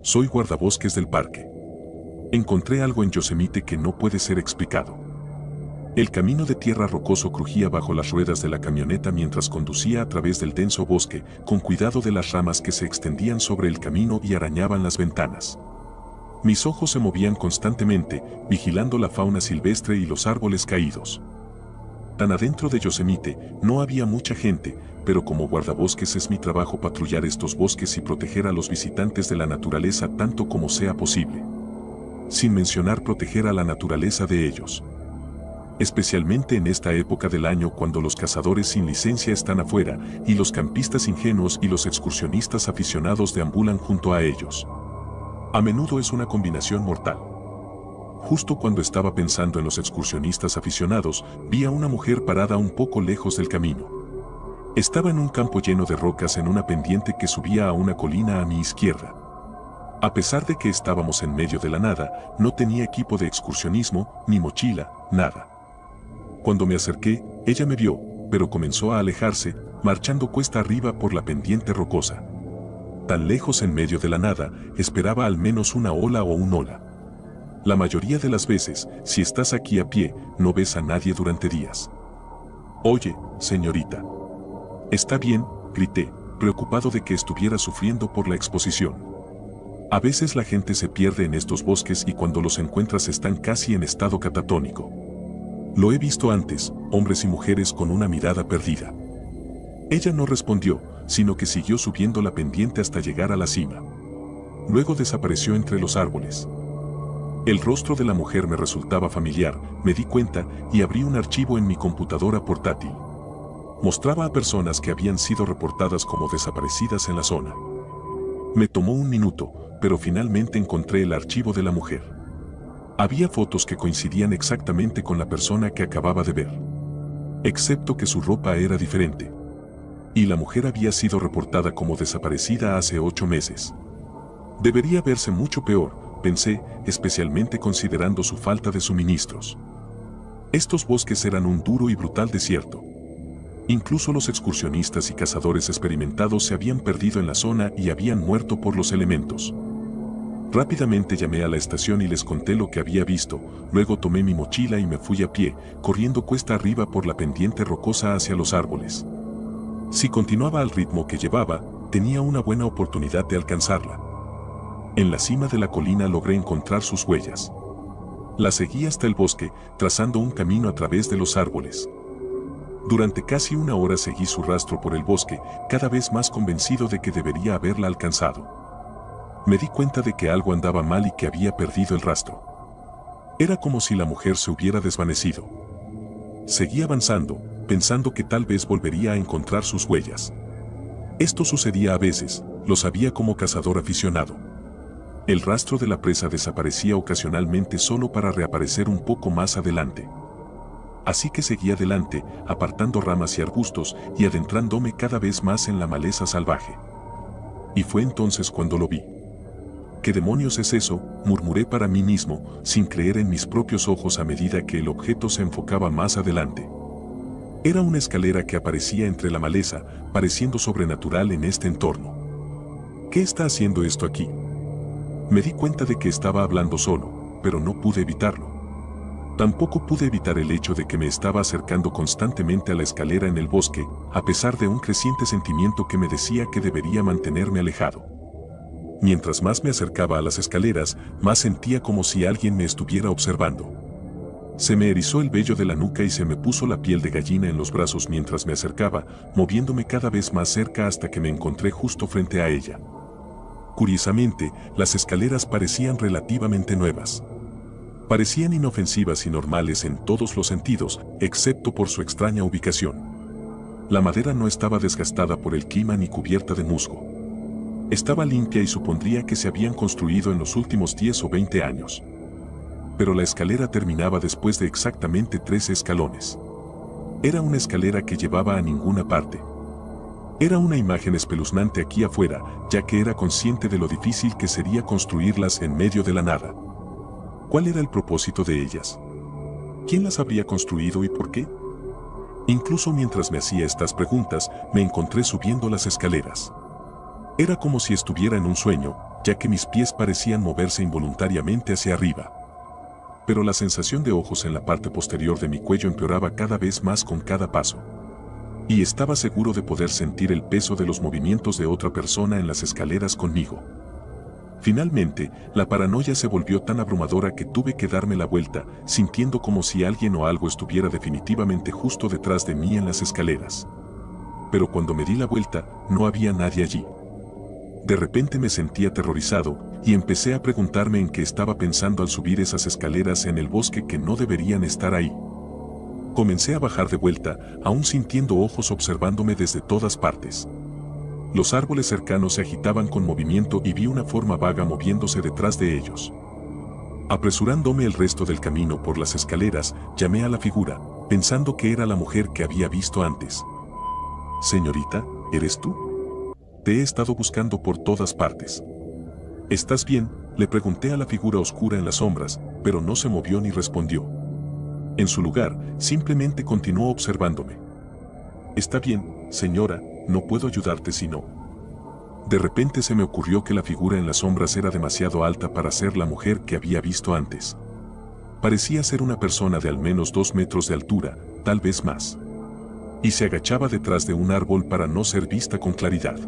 Soy guardabosques del parque. Encontré algo en Yosemite que no puede ser explicado. El camino de tierra rocoso crujía bajo las ruedas de la camioneta mientras conducía a través del denso bosque, con cuidado de las ramas que se extendían sobre el camino y arañaban las ventanas. Mis ojos se movían constantemente, vigilando la fauna silvestre y los árboles caídos. Tan adentro de Yosemite, no había mucha gente, pero como guardabosques es mi trabajo patrullar estos bosques y proteger a los visitantes de la naturaleza tanto como sea posible. Sin mencionar proteger a la naturaleza de ellos. Especialmente en esta época del año cuando los cazadores sin licencia están afuera y los campistas ingenuos y los excursionistas aficionados deambulan junto a ellos. A menudo es una combinación mortal. Justo cuando estaba pensando en los excursionistas aficionados, vi a una mujer parada un poco lejos del camino. Estaba en un campo lleno de rocas en una pendiente que subía a una colina a mi izquierda. A pesar de que estábamos en medio de la nada, no tenía equipo de excursionismo, ni mochila, nada. Cuando me acerqué, ella me vio, pero comenzó a alejarse, marchando cuesta arriba por la pendiente rocosa. Tan lejos en medio de la nada, esperaba al menos una ola o un ola. La mayoría de las veces, si estás aquí a pie, no ves a nadie durante días. Oye, señorita. Está bien, grité, preocupado de que estuviera sufriendo por la exposición. A veces la gente se pierde en estos bosques y cuando los encuentras están casi en estado catatónico. Lo he visto antes, hombres y mujeres con una mirada perdida. Ella no respondió, sino que siguió subiendo la pendiente hasta llegar a la cima. Luego desapareció entre los árboles. El rostro de la mujer me resultaba familiar, me di cuenta y abrí un archivo en mi computadora portátil. Mostraba a personas que habían sido reportadas como desaparecidas en la zona. Me tomó un minuto, pero finalmente encontré el archivo de la mujer. Había fotos que coincidían exactamente con la persona que acababa de ver. Excepto que su ropa era diferente. Y la mujer había sido reportada como desaparecida hace 8 meses. Debería verse mucho peor, pensé, especialmente considerando su falta de suministros. Estos bosques eran un duro y brutal desierto. Incluso los excursionistas y cazadores experimentados se habían perdido en la zona y habían muerto por los elementos. Rápidamente llamé a la estación y les conté lo que había visto, luego tomé mi mochila y me fui a pie, corriendo cuesta arriba por la pendiente rocosa hacia los árboles. Si continuaba al ritmo que llevaba, tenía una buena oportunidad de alcanzarla. En la cima de la colina logré encontrar sus huellas. La seguí hasta el bosque, trazando un camino a través de los árboles. Durante casi una hora seguí su rastro por el bosque, cada vez más convencido de que debería haberla alcanzado. Me di cuenta de que algo andaba mal y que había perdido el rastro. Era como si la mujer se hubiera desvanecido. Seguí avanzando, pensando que tal vez volvería a encontrar sus huellas. Esto sucedía a veces, lo sabía como cazador aficionado. El rastro de la presa desaparecía ocasionalmente solo para reaparecer un poco más adelante. Así que seguí adelante, apartando ramas y arbustos y adentrándome cada vez más en la maleza salvaje. Y fue entonces cuando lo vi. ¿Qué demonios es eso?, murmuré para mí mismo, sin creer en mis propios ojos a medida que el objeto se enfocaba más adelante. Era una escalera que aparecía entre la maleza, pareciendo sobrenatural en este entorno. ¿Qué está haciendo esto aquí? Me di cuenta de que estaba hablando solo, pero no pude evitarlo. Tampoco pude evitar el hecho de que me estaba acercando constantemente a la escalera en el bosque, a pesar de un creciente sentimiento que me decía que debería mantenerme alejado. Mientras más me acercaba a las escaleras, más sentía como si alguien me estuviera observando. Se me erizó el vello de la nuca y se me puso la piel de gallina en los brazos mientras me acercaba, moviéndome cada vez más cerca hasta que me encontré justo frente a ella. Curiosamente, las escaleras parecían relativamente nuevas. Parecían inofensivas y normales en todos los sentidos, excepto por su extraña ubicación. La madera no estaba desgastada por el clima ni cubierta de musgo. Estaba limpia y supondría que se habían construido en los últimos 10 o 20 años. Pero la escalera terminaba después de exactamente 13 escalones. Era una escalera que llevaba a ninguna parte. Era una imagen espeluznante aquí afuera, ya que era consciente de lo difícil que sería construirlas en medio de la nada. ¿Cuál era el propósito de ellas? ¿Quién las habría construido y por qué? Incluso mientras me hacía estas preguntas, me encontré subiendo las escaleras. Era como si estuviera en un sueño, ya que mis pies parecían moverse involuntariamente hacia arriba. Pero la sensación de ojos en la parte posterior de mi cuello empeoraba cada vez más con cada paso. Y estaba seguro de poder sentir el peso de los movimientos de otra persona en las escaleras conmigo. Finalmente, la paranoia se volvió tan abrumadora que tuve que darme la vuelta, sintiendo como si alguien o algo estuviera definitivamente justo detrás de mí en las escaleras. Pero cuando me di la vuelta, no había nadie allí. De repente me sentí aterrorizado y empecé a preguntarme en qué estaba pensando al subir esas escaleras en el bosque que no deberían estar ahí. Comencé a bajar de vuelta, aún sintiendo ojos observándome desde todas partes. Los árboles cercanos se agitaban con movimiento y vi una forma vaga moviéndose detrás de ellos. Apresurándome el resto del camino por las escaleras, llamé a la figura, pensando que era la mujer que había visto antes. «Señorita, ¿eres tú? Te he estado buscando por todas partes». «¿Estás bien?», le pregunté a la figura oscura en las sombras, pero no se movió ni respondió. En su lugar, simplemente continuó observándome. «Está bien, señora, no puedo ayudarte si no». De repente se me ocurrió que la figura en las sombras era demasiado alta para ser la mujer que había visto antes. Parecía ser una persona de al menos 2 metros de altura, tal vez más. Y se agachaba detrás de un árbol para no ser vista con claridad.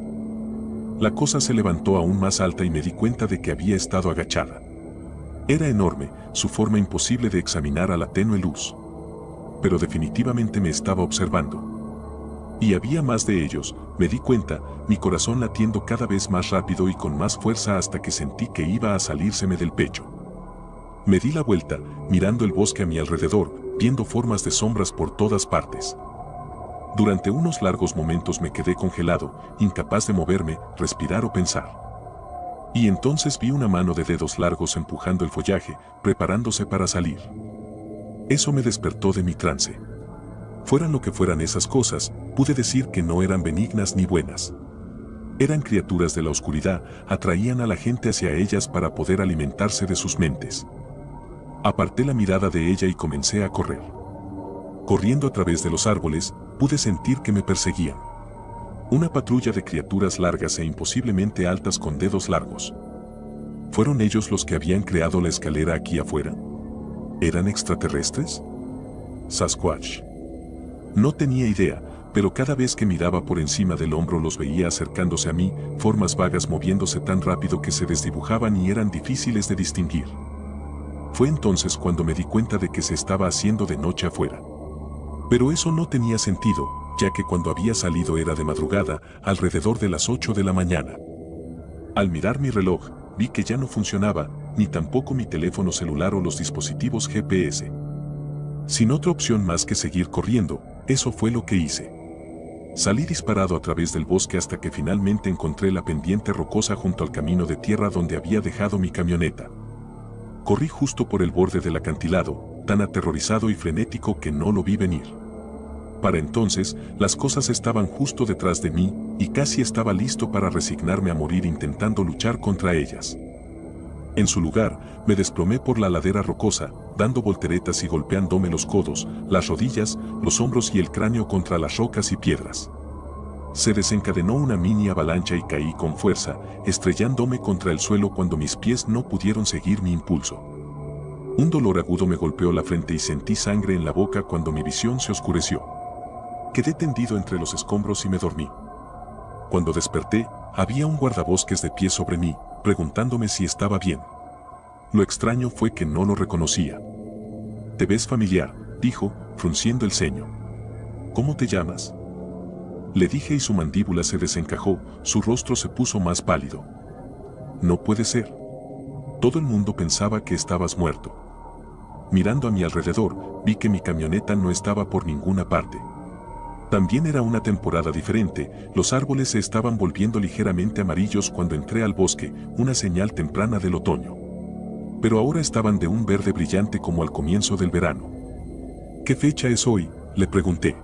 La cosa se levantó aún más alta y me di cuenta de que había estado agachada. Era enorme, su forma imposible de examinar a la tenue luz. Pero definitivamente me estaba observando. Y había más de ellos, me di cuenta, mi corazón latiendo cada vez más rápido y con más fuerza hasta que sentí que iba a salírseme del pecho. Me di la vuelta, mirando el bosque a mi alrededor, viendo formas de sombras por todas partes. Durante unos largos momentos me quedé congelado, incapaz de moverme, respirar o pensar. Y entonces vi una mano de dedos largos empujando el follaje, preparándose para salir. Eso me despertó de mi trance. Fueran lo que fueran esas cosas, pude decir que no eran benignas ni buenas. Eran criaturas de la oscuridad, atraían a la gente hacia ellas para poder alimentarse de sus mentes. Aparté la mirada de ella y comencé a correr. Corriendo a través de los árboles, pude sentir que me perseguían. Una patrulla de criaturas largas e imposiblemente altas con dedos largos. ¿Fueron ellos los que habían creado la escalera aquí afuera? ¿Eran extraterrestres? ¿Sasquatch? No tenía idea, pero cada vez que miraba por encima del hombro los veía acercándose a mí, formas vagas moviéndose tan rápido que se desdibujaban y eran difíciles de distinguir. Fue entonces cuando me di cuenta de que se estaba haciendo de noche afuera. Pero eso no tenía sentido, ya que cuando había salido era de madrugada, alrededor de las 8 de la mañana. Al mirar mi reloj, vi que ya no funcionaba, ni tampoco mi teléfono celular o los dispositivos GPS. Sin otra opción más que seguir corriendo, eso fue lo que hice. Salí disparado a través del bosque hasta que finalmente encontré la pendiente rocosa junto al camino de tierra donde había dejado mi camioneta. Corrí justo por el borde del acantilado, tan aterrorizado y frenético que no lo vi venir. Para entonces, las cosas estaban justo detrás de mí, y casi estaba listo para resignarme a morir intentando luchar contra ellas. En su lugar, me desplomé por la ladera rocosa, dando volteretas y golpeándome los codos, las rodillas, los hombros y el cráneo contra las rocas y piedras. Se desencadenó una mini avalancha y caí con fuerza, estrellándome contra el suelo cuando mis pies no pudieron seguir mi impulso. Un dolor agudo me golpeó la frente y sentí sangre en la boca cuando mi visión se oscureció. Quedé tendido entre los escombros y me dormí. Cuando desperté, había un guardabosques de pie sobre mí, preguntándome si estaba bien. Lo extraño fue que no lo reconocía. «Te ves familiar», dijo, frunciendo el ceño. «¿Cómo te llamas?», le dije y su mandíbula se desencajó, su rostro se puso más pálido. «No puede ser. Todo el mundo pensaba que estabas muerto». Mirando a mi alrededor, vi que mi camioneta no estaba por ninguna parte. También era una temporada diferente, los árboles se estaban volviendo ligeramente amarillos cuando entré al bosque, una señal temprana del otoño. Pero ahora estaban de un verde brillante como al comienzo del verano. «¿Qué fecha es hoy?», le pregunté.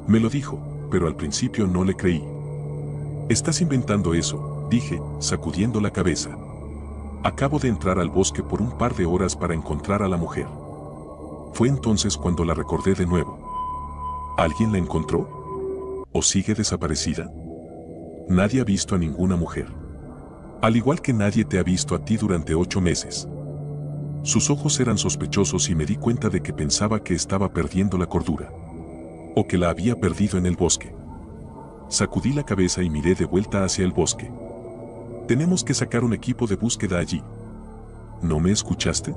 Me lo dijo, pero al principio no le creí. «Estás inventando eso», dije, sacudiendo la cabeza. «Acabo de entrar al bosque por un par de horas para encontrar a la mujer». Fue entonces cuando la recordé de nuevo. ¿Alguien la encontró? ¿O sigue desaparecida? Nadie ha visto a ninguna mujer. Al igual que nadie te ha visto a ti durante 8 meses. Sus ojos eran sospechosos y me di cuenta de que pensaba que estaba perdiendo la cordura. O que la había perdido en el bosque. Sacudí la cabeza y miré de vuelta hacia el bosque. Tenemos que sacar un equipo de búsqueda allí. ¿No me escuchaste?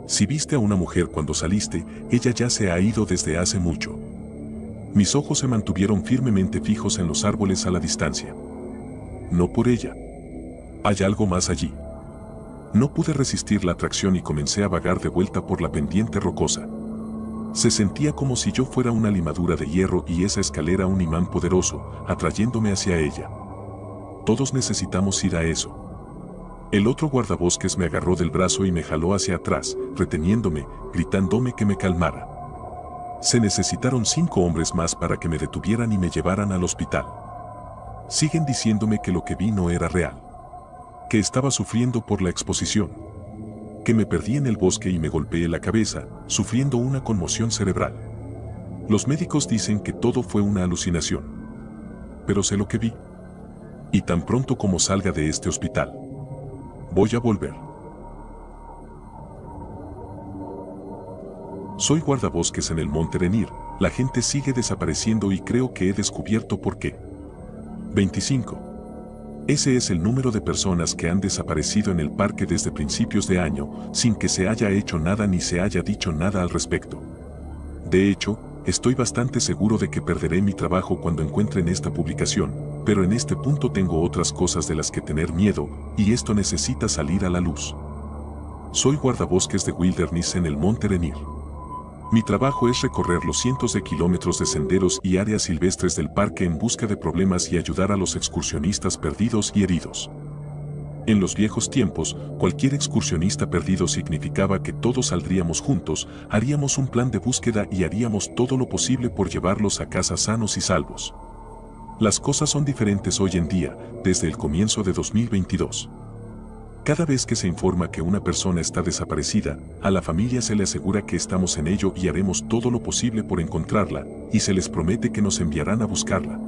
Si viste a una mujer cuando saliste, ella ya se ha ido desde hace mucho. Mis ojos se mantuvieron firmemente fijos en los árboles a la distancia. No por ella. Hay algo más allí. No pude resistir la atracción y comencé a vagar de vuelta por la pendiente rocosa. Se sentía como si yo fuera una limadura de hierro y esa escalera un imán poderoso, atrayéndome hacia ella. Todos necesitamos ir a eso. El otro guardabosques me agarró del brazo y me jaló hacia atrás, reteniéndome, gritándome que me calmara. Se necesitaron 5 hombres más para que me detuvieran y me llevaran al hospital. Siguen diciéndome que lo que vi no era real. Que estaba sufriendo por la exposición. Que me perdí en el bosque y me golpeé la cabeza, sufriendo una conmoción cerebral. Los médicos dicen que todo fue una alucinación. Pero sé lo que vi. Y tan pronto como salga de este hospital, voy a volver. Soy guardabosques en el Monte Rainier. La gente sigue desapareciendo y creo que he descubierto por qué. 25. Ese es el número de personas que han desaparecido en el parque desde principios de año, sin que se haya hecho nada ni se haya dicho nada al respecto. De hecho, estoy bastante seguro de que perderé mi trabajo cuando encuentren esta publicación, pero en este punto tengo otras cosas de las que tener miedo, y esto necesita salir a la luz. Soy guardabosques de Wilderness en el Monte Rainier. Mi trabajo es recorrer los cientos de kilómetros de senderos y áreas silvestres del parque en busca de problemas y ayudar a los excursionistas perdidos y heridos. En los viejos tiempos, cualquier excursionista perdido significaba que todos saldríamos juntos, haríamos un plan de búsqueda y haríamos todo lo posible por llevarlos a casa sanos y salvos. Las cosas son diferentes hoy en día, desde el comienzo de 2022. Cada vez que se informa que una persona está desaparecida, a la familia se le asegura que estamos en ello y haremos todo lo posible por encontrarla, y se les promete que nos enviarán a buscarla.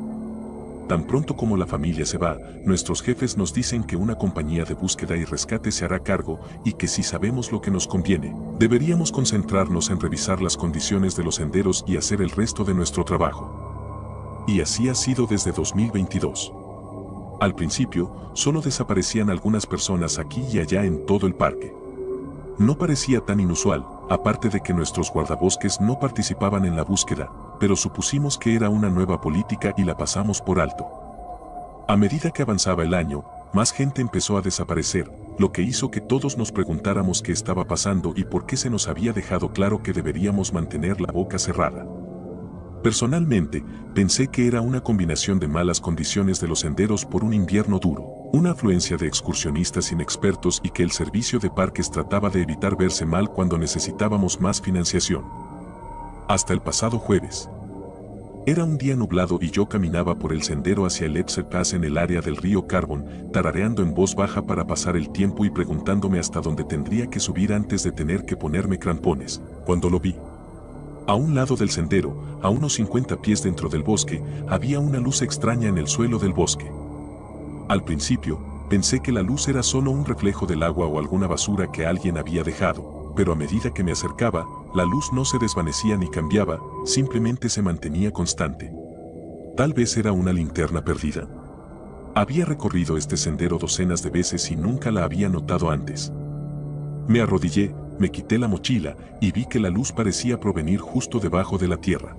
Tan pronto como la familia se va, nuestros jefes nos dicen que una compañía de búsqueda y rescate se hará cargo y que si sabemos lo que nos conviene, deberíamos concentrarnos en revisar las condiciones de los senderos y hacer el resto de nuestro trabajo. Y así ha sido desde 2022. Al principio, solo desaparecían algunas personas aquí y allá en todo el parque. No parecía tan inusual, aparte de que nuestros guardabosques no participaban en la búsqueda, pero supusimos que era una nueva política y la pasamos por alto. A medida que avanzaba el año, más gente empezó a desaparecer, lo que hizo que todos nos preguntáramos qué estaba pasando y por qué se nos había dejado claro que deberíamos mantener la boca cerrada. Personalmente, pensé que era una combinación de malas condiciones de los senderos por un invierno duro, una afluencia de excursionistas inexpertos y que el servicio de parques trataba de evitar verse mal cuando necesitábamos más financiación. Hasta el pasado jueves. Era un día nublado y yo caminaba por el sendero hacia el Epser Pass en el área del río Carbon, tarareando en voz baja para pasar el tiempo y preguntándome hasta dónde tendría que subir antes de tener que ponerme crampones, cuando lo vi. A un lado del sendero, a unos 50 pies dentro del bosque, había una luz extraña en el suelo del bosque. Al principio, pensé que la luz era solo un reflejo del agua o alguna basura que alguien había dejado, pero a medida que me acercaba, la luz no se desvanecía ni cambiaba, simplemente se mantenía constante. Tal vez era una linterna perdida. Había recorrido este sendero docenas de veces y nunca la había notado antes. Me arrodillé, me quité la mochila y vi que la luz parecía provenir justo debajo de la tierra.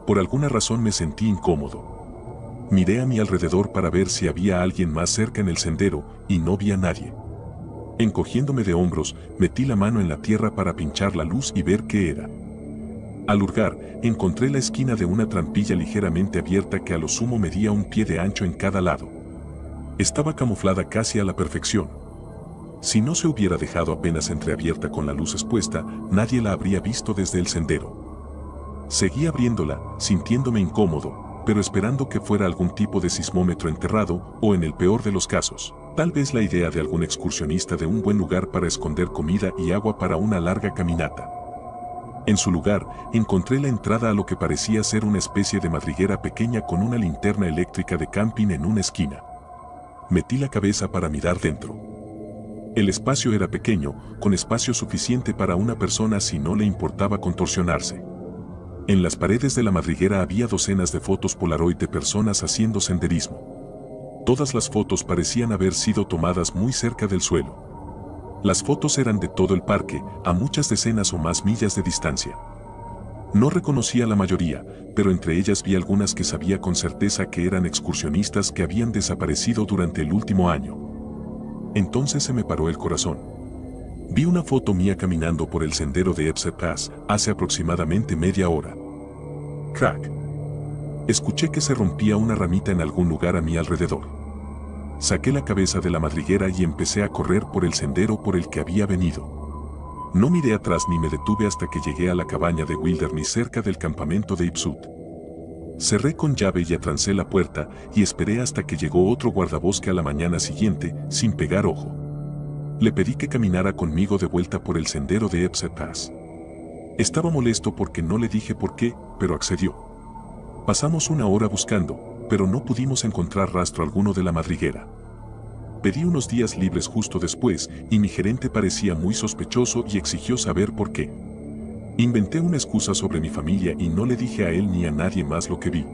Por alguna razón me sentí incómodo. Miré a mi alrededor para ver si había alguien más cerca en el sendero y no vi a nadie. Encogiéndome de hombros, metí la mano en la tierra para pinchar la luz y ver qué era. Al hurgar, encontré la esquina de una trampilla ligeramente abierta que a lo sumo medía un pie de ancho en cada lado. Estaba camuflada casi a la perfección. Si no se hubiera dejado apenas entreabierta con la luz expuesta, nadie la habría visto desde el sendero. Seguí abriéndola, sintiéndome incómodo, pero esperando que fuera algún tipo de sismómetro enterrado, o en el peor de los casos, tal vez la idea de algún excursionista de un buen lugar para esconder comida y agua para una larga caminata. En su lugar, encontré la entrada a lo que parecía ser una especie de madriguera pequeña con una linterna eléctrica de camping en una esquina. Metí la cabeza para mirar dentro. El espacio era pequeño, con espacio suficiente para una persona si no le importaba contorsionarse. En las paredes de la madriguera había docenas de fotos Polaroid de personas haciendo senderismo. Todas las fotos parecían haber sido tomadas muy cerca del suelo. Las fotos eran de todo el parque, a muchas decenas o más millas de distancia. No reconocía la mayoría, pero entre ellas vi algunas que sabía con certeza que eran excursionistas que habían desaparecido durante el último año. Entonces se me paró el corazón. Vi una foto mía caminando por el sendero de Epset Pass hace aproximadamente media hora. Crack. Escuché que se rompía una ramita en algún lugar a mi alrededor. Saqué la cabeza de la madriguera y empecé a correr por el sendero por el que había venido. No miré atrás ni me detuve hasta que llegué a la cabaña de Wilderness cerca del campamento de Ipsut. Cerré con llave y atrancé la puerta y esperé hasta que llegó otro guardabosque a la mañana siguiente, sin pegar ojo. Le pedí que caminara conmigo de vuelta por el sendero de Epset Pass. Estaba molesto porque no le dije por qué, pero accedió. Pasamos una hora buscando, pero no pudimos encontrar rastro alguno de la madriguera. Pedí unos días libres justo después y mi gerente parecía muy sospechoso y exigió saber por qué. Inventé una excusa sobre mi familia y no le dije a él ni a nadie más lo que vi.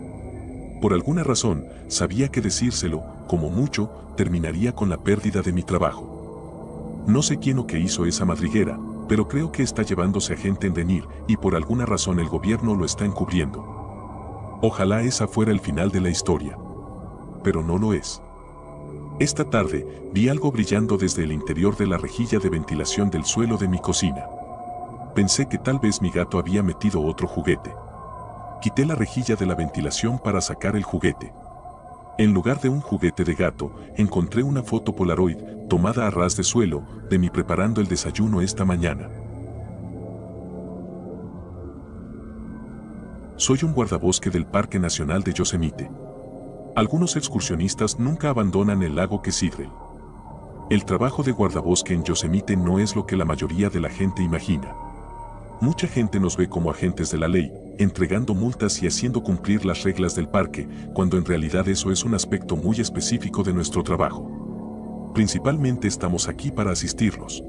Por alguna razón, sabía que decírselo, como mucho, terminaría con la pérdida de mi trabajo. No sé quién o qué hizo esa madriguera, pero creo que está llevándose a gente en Denir y por alguna razón el gobierno lo está encubriendo. Ojalá esa fuera el final de la historia. Pero no lo es. Esta tarde, vi algo brillando desde el interior de la rejilla de ventilación del suelo de mi cocina. Pensé que tal vez mi gato había metido otro juguete. Quité la rejilla de la ventilación para sacar el juguete. En lugar de un juguete de gato, encontré una foto Polaroid, tomada a ras de suelo, de mí preparando el desayuno esta mañana. Soy un guardabosque del Parque Nacional de Yosemite. Algunos excursionistas nunca abandonan el lago Kesidrel. El trabajo de guardabosque en Yosemite no es lo que la mayoría de la gente imagina. Mucha gente nos ve como agentes de la ley, entregando multas y haciendo cumplir las reglas del parque, cuando en realidad eso es un aspecto muy específico de nuestro trabajo. Principalmente estamos aquí para asistirlos.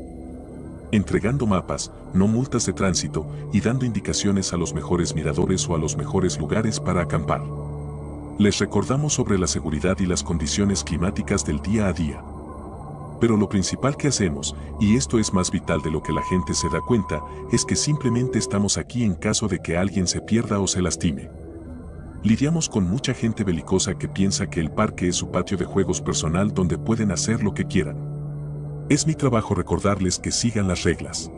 Entregando mapas, no multas de tránsito, y dando indicaciones a los mejores miradores o a los mejores lugares para acampar. Les recordamos sobre la seguridad y las condiciones climáticas del día a día. Pero lo principal que hacemos, y esto es más vital de lo que la gente se da cuenta, es que simplemente estamos aquí en caso de que alguien se pierda o se lastime. Lidiamos con mucha gente belicosa que piensa que el parque es su patio de juegos personal donde pueden hacer lo que quieran. Es mi trabajo recordarles que sigan las reglas.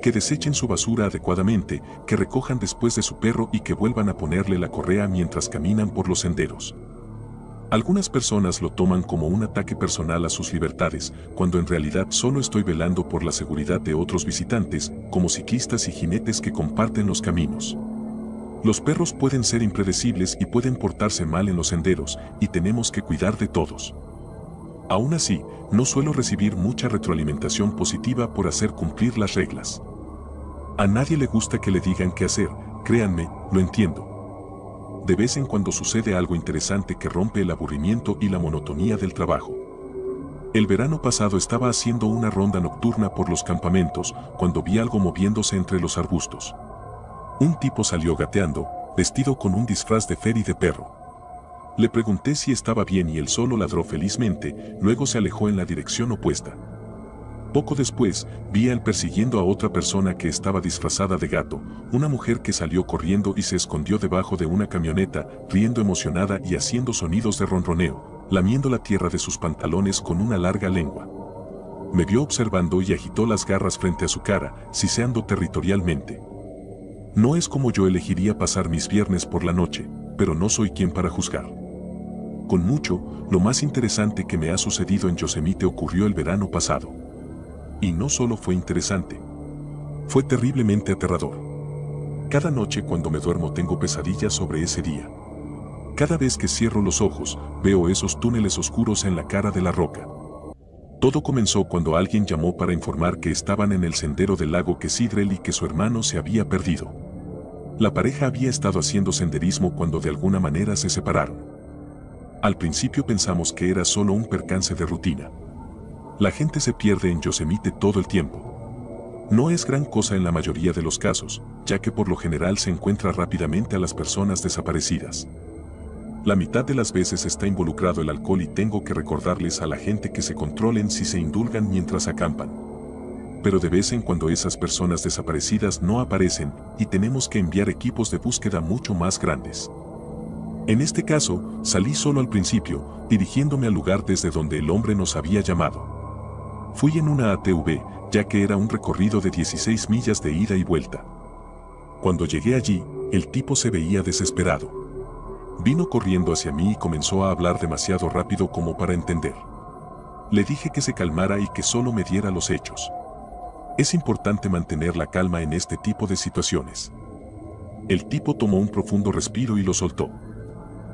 Que desechen su basura adecuadamente, que recojan después de su perro y que vuelvan a ponerle la correa mientras caminan por los senderos. Algunas personas lo toman como un ataque personal a sus libertades, cuando en realidad solo estoy velando por la seguridad de otros visitantes, como ciclistas y jinetes que comparten los caminos. Los perros pueden ser impredecibles y pueden portarse mal en los senderos, y tenemos que cuidar de todos. Aún así, no suelo recibir mucha retroalimentación positiva por hacer cumplir las reglas. A nadie le gusta que le digan qué hacer, créanme, lo entiendo. De vez en cuando sucede algo interesante que rompe el aburrimiento y la monotonía del trabajo. El verano pasado estaba haciendo una ronda nocturna por los campamentos, cuando vi algo moviéndose entre los arbustos. Un tipo salió gateando, vestido con un disfraz de ferry de perro. Le pregunté si estaba bien y él solo ladró felizmente, luego se alejó en la dirección opuesta. Poco después, vi a él persiguiendo a otra persona que estaba disfrazada de gato, una mujer que salió corriendo y se escondió debajo de una camioneta, riendo emocionada y haciendo sonidos de ronroneo, lamiendo la tierra de sus pantalones con una larga lengua. Me vio observando y agitó las garras frente a su cara, siseando territorialmente. No es como yo elegiría pasar mis viernes por la noche, pero no soy quien para juzgar. Con mucho, lo más interesante que me ha sucedido en Yosemite ocurrió el verano pasado. Y no solo fue interesante. Fue terriblemente aterrador. Cada noche cuando me duermo tengo pesadillas sobre ese día. Cada vez que cierro los ojos, veo esos túneles oscuros en la cara de la roca. Todo comenzó cuando alguien llamó para informar que estaban en el sendero del lago Kesidrel y que su hermano se había perdido. La pareja había estado haciendo senderismo cuando de alguna manera se separaron. Al principio pensamos que era solo un percance de rutina. La gente se pierde en Yosemite todo el tiempo. No es gran cosa en la mayoría de los casos, ya que por lo general se encuentra rápidamente a las personas desaparecidas. La mitad de las veces está involucrado el alcohol y tengo que recordarles a la gente que se controlen si se indulgan mientras acampan. Pero de vez en cuando esas personas desaparecidas no aparecen y tenemos que enviar equipos de búsqueda mucho más grandes. En este caso, salí solo al principio, dirigiéndome al lugar desde donde el hombre nos había llamado. Fui en una ATV, ya que era un recorrido de 16 millas de ida y vuelta. Cuando llegué allí, el tipo se veía desesperado. Vino corriendo hacia mí y comenzó a hablar demasiado rápido como para entender. Le dije que se calmara y que solo me diera los hechos. Es importante mantener la calma en este tipo de situaciones. El tipo tomó un profundo respiro y lo soltó.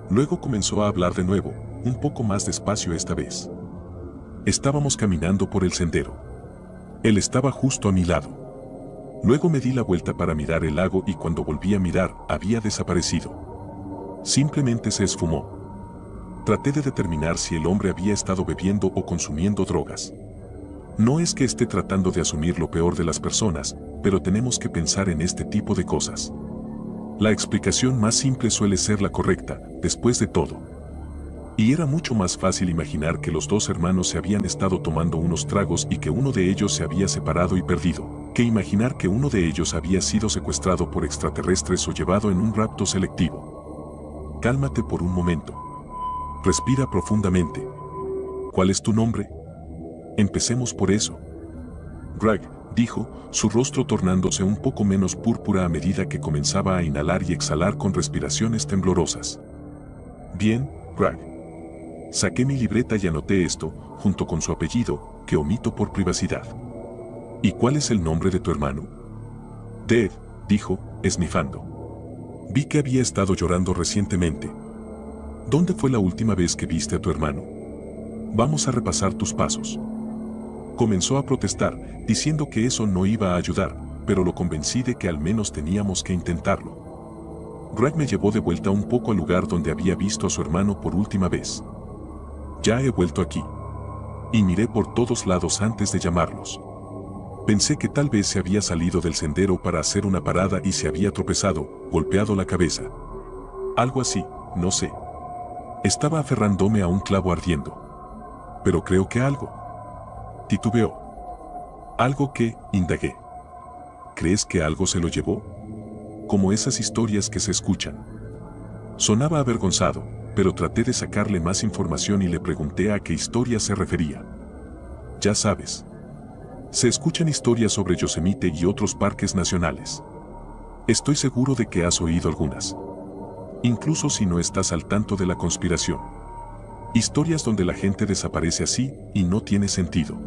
Luego comenzó a hablar de nuevo, un poco más despacio esta vez. Estábamos caminando por el sendero. Él estaba justo a mi lado. Luego me di la vuelta para mirar el lago y cuando volví a mirar, había desaparecido. Simplemente se esfumó. Traté de determinar si el hombre había estado bebiendo o consumiendo drogas. No es que esté tratando de asumir lo peor de las personas, pero tenemos que pensar en este tipo de cosas. La explicación más simple suele ser la correcta, después de todo. Y era mucho más fácil imaginar que los dos hermanos se habían estado tomando unos tragos y que uno de ellos se había separado y perdido, que imaginar que uno de ellos había sido secuestrado por extraterrestres o llevado en un rapto selectivo. Cálmate por un momento. Respira profundamente. ¿Cuál es tu nombre? Empecemos por eso. Greg, dijo, su rostro tornándose un poco menos púrpura a medida que comenzaba a inhalar y exhalar con respiraciones temblorosas. Bien, Greg. Saqué mi libreta y anoté esto, junto con su apellido, que omito por privacidad. ¿Y cuál es el nombre de tu hermano? Dave, dijo, esnifando. Vi que había estado llorando recientemente. ¿Dónde fue la última vez que viste a tu hermano? Vamos a repasar tus pasos. Comenzó a protestar, diciendo que eso no iba a ayudar, pero lo convencí de que al menos teníamos que intentarlo. Greg me llevó de vuelta un poco al lugar donde había visto a su hermano por última vez. Ya he vuelto aquí. Y miré por todos lados antes de llamarlos. Pensé que tal vez se había salido del sendero para hacer una parada y se había tropezado, golpeado la cabeza. Algo así, no sé. Estaba aferrándome a un clavo ardiendo. Pero creo que algo. Titubeó. ¿Algo qué? Indagué. ¿Crees que algo se lo llevó? Como esas historias que se escuchan. Sonaba avergonzado, pero traté de sacarle más información y le pregunté a qué historia se refería. Ya sabes. Se escuchan historias sobre Yosemite y otros parques nacionales. Estoy seguro de que has oído algunas. Incluso si no estás al tanto de la conspiración. Historias donde la gente desaparece así y no tiene sentido.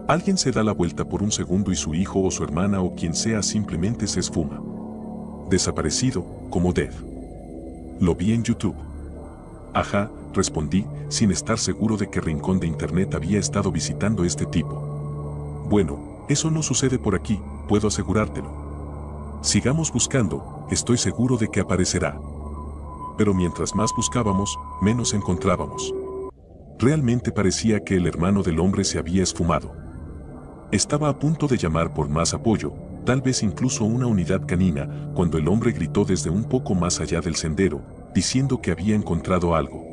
Alguien se da la vuelta por un segundo y su hijo o su hermana o quien sea simplemente se esfuma. Desaparecido, como Dave. Lo vi en YouTube. Ajá, respondí, sin estar seguro de qué rincón de internet había estado visitando este tipo. Bueno, eso no sucede por aquí, puedo asegurártelo. Sigamos buscando, estoy seguro de que aparecerá. Pero mientras más buscábamos, menos encontrábamos. Realmente parecía que el hermano del hombre se había esfumado. Estaba a punto de llamar por más apoyo, tal vez incluso una unidad canina, cuando el hombre gritó desde un poco más allá del sendero, diciendo que había encontrado algo.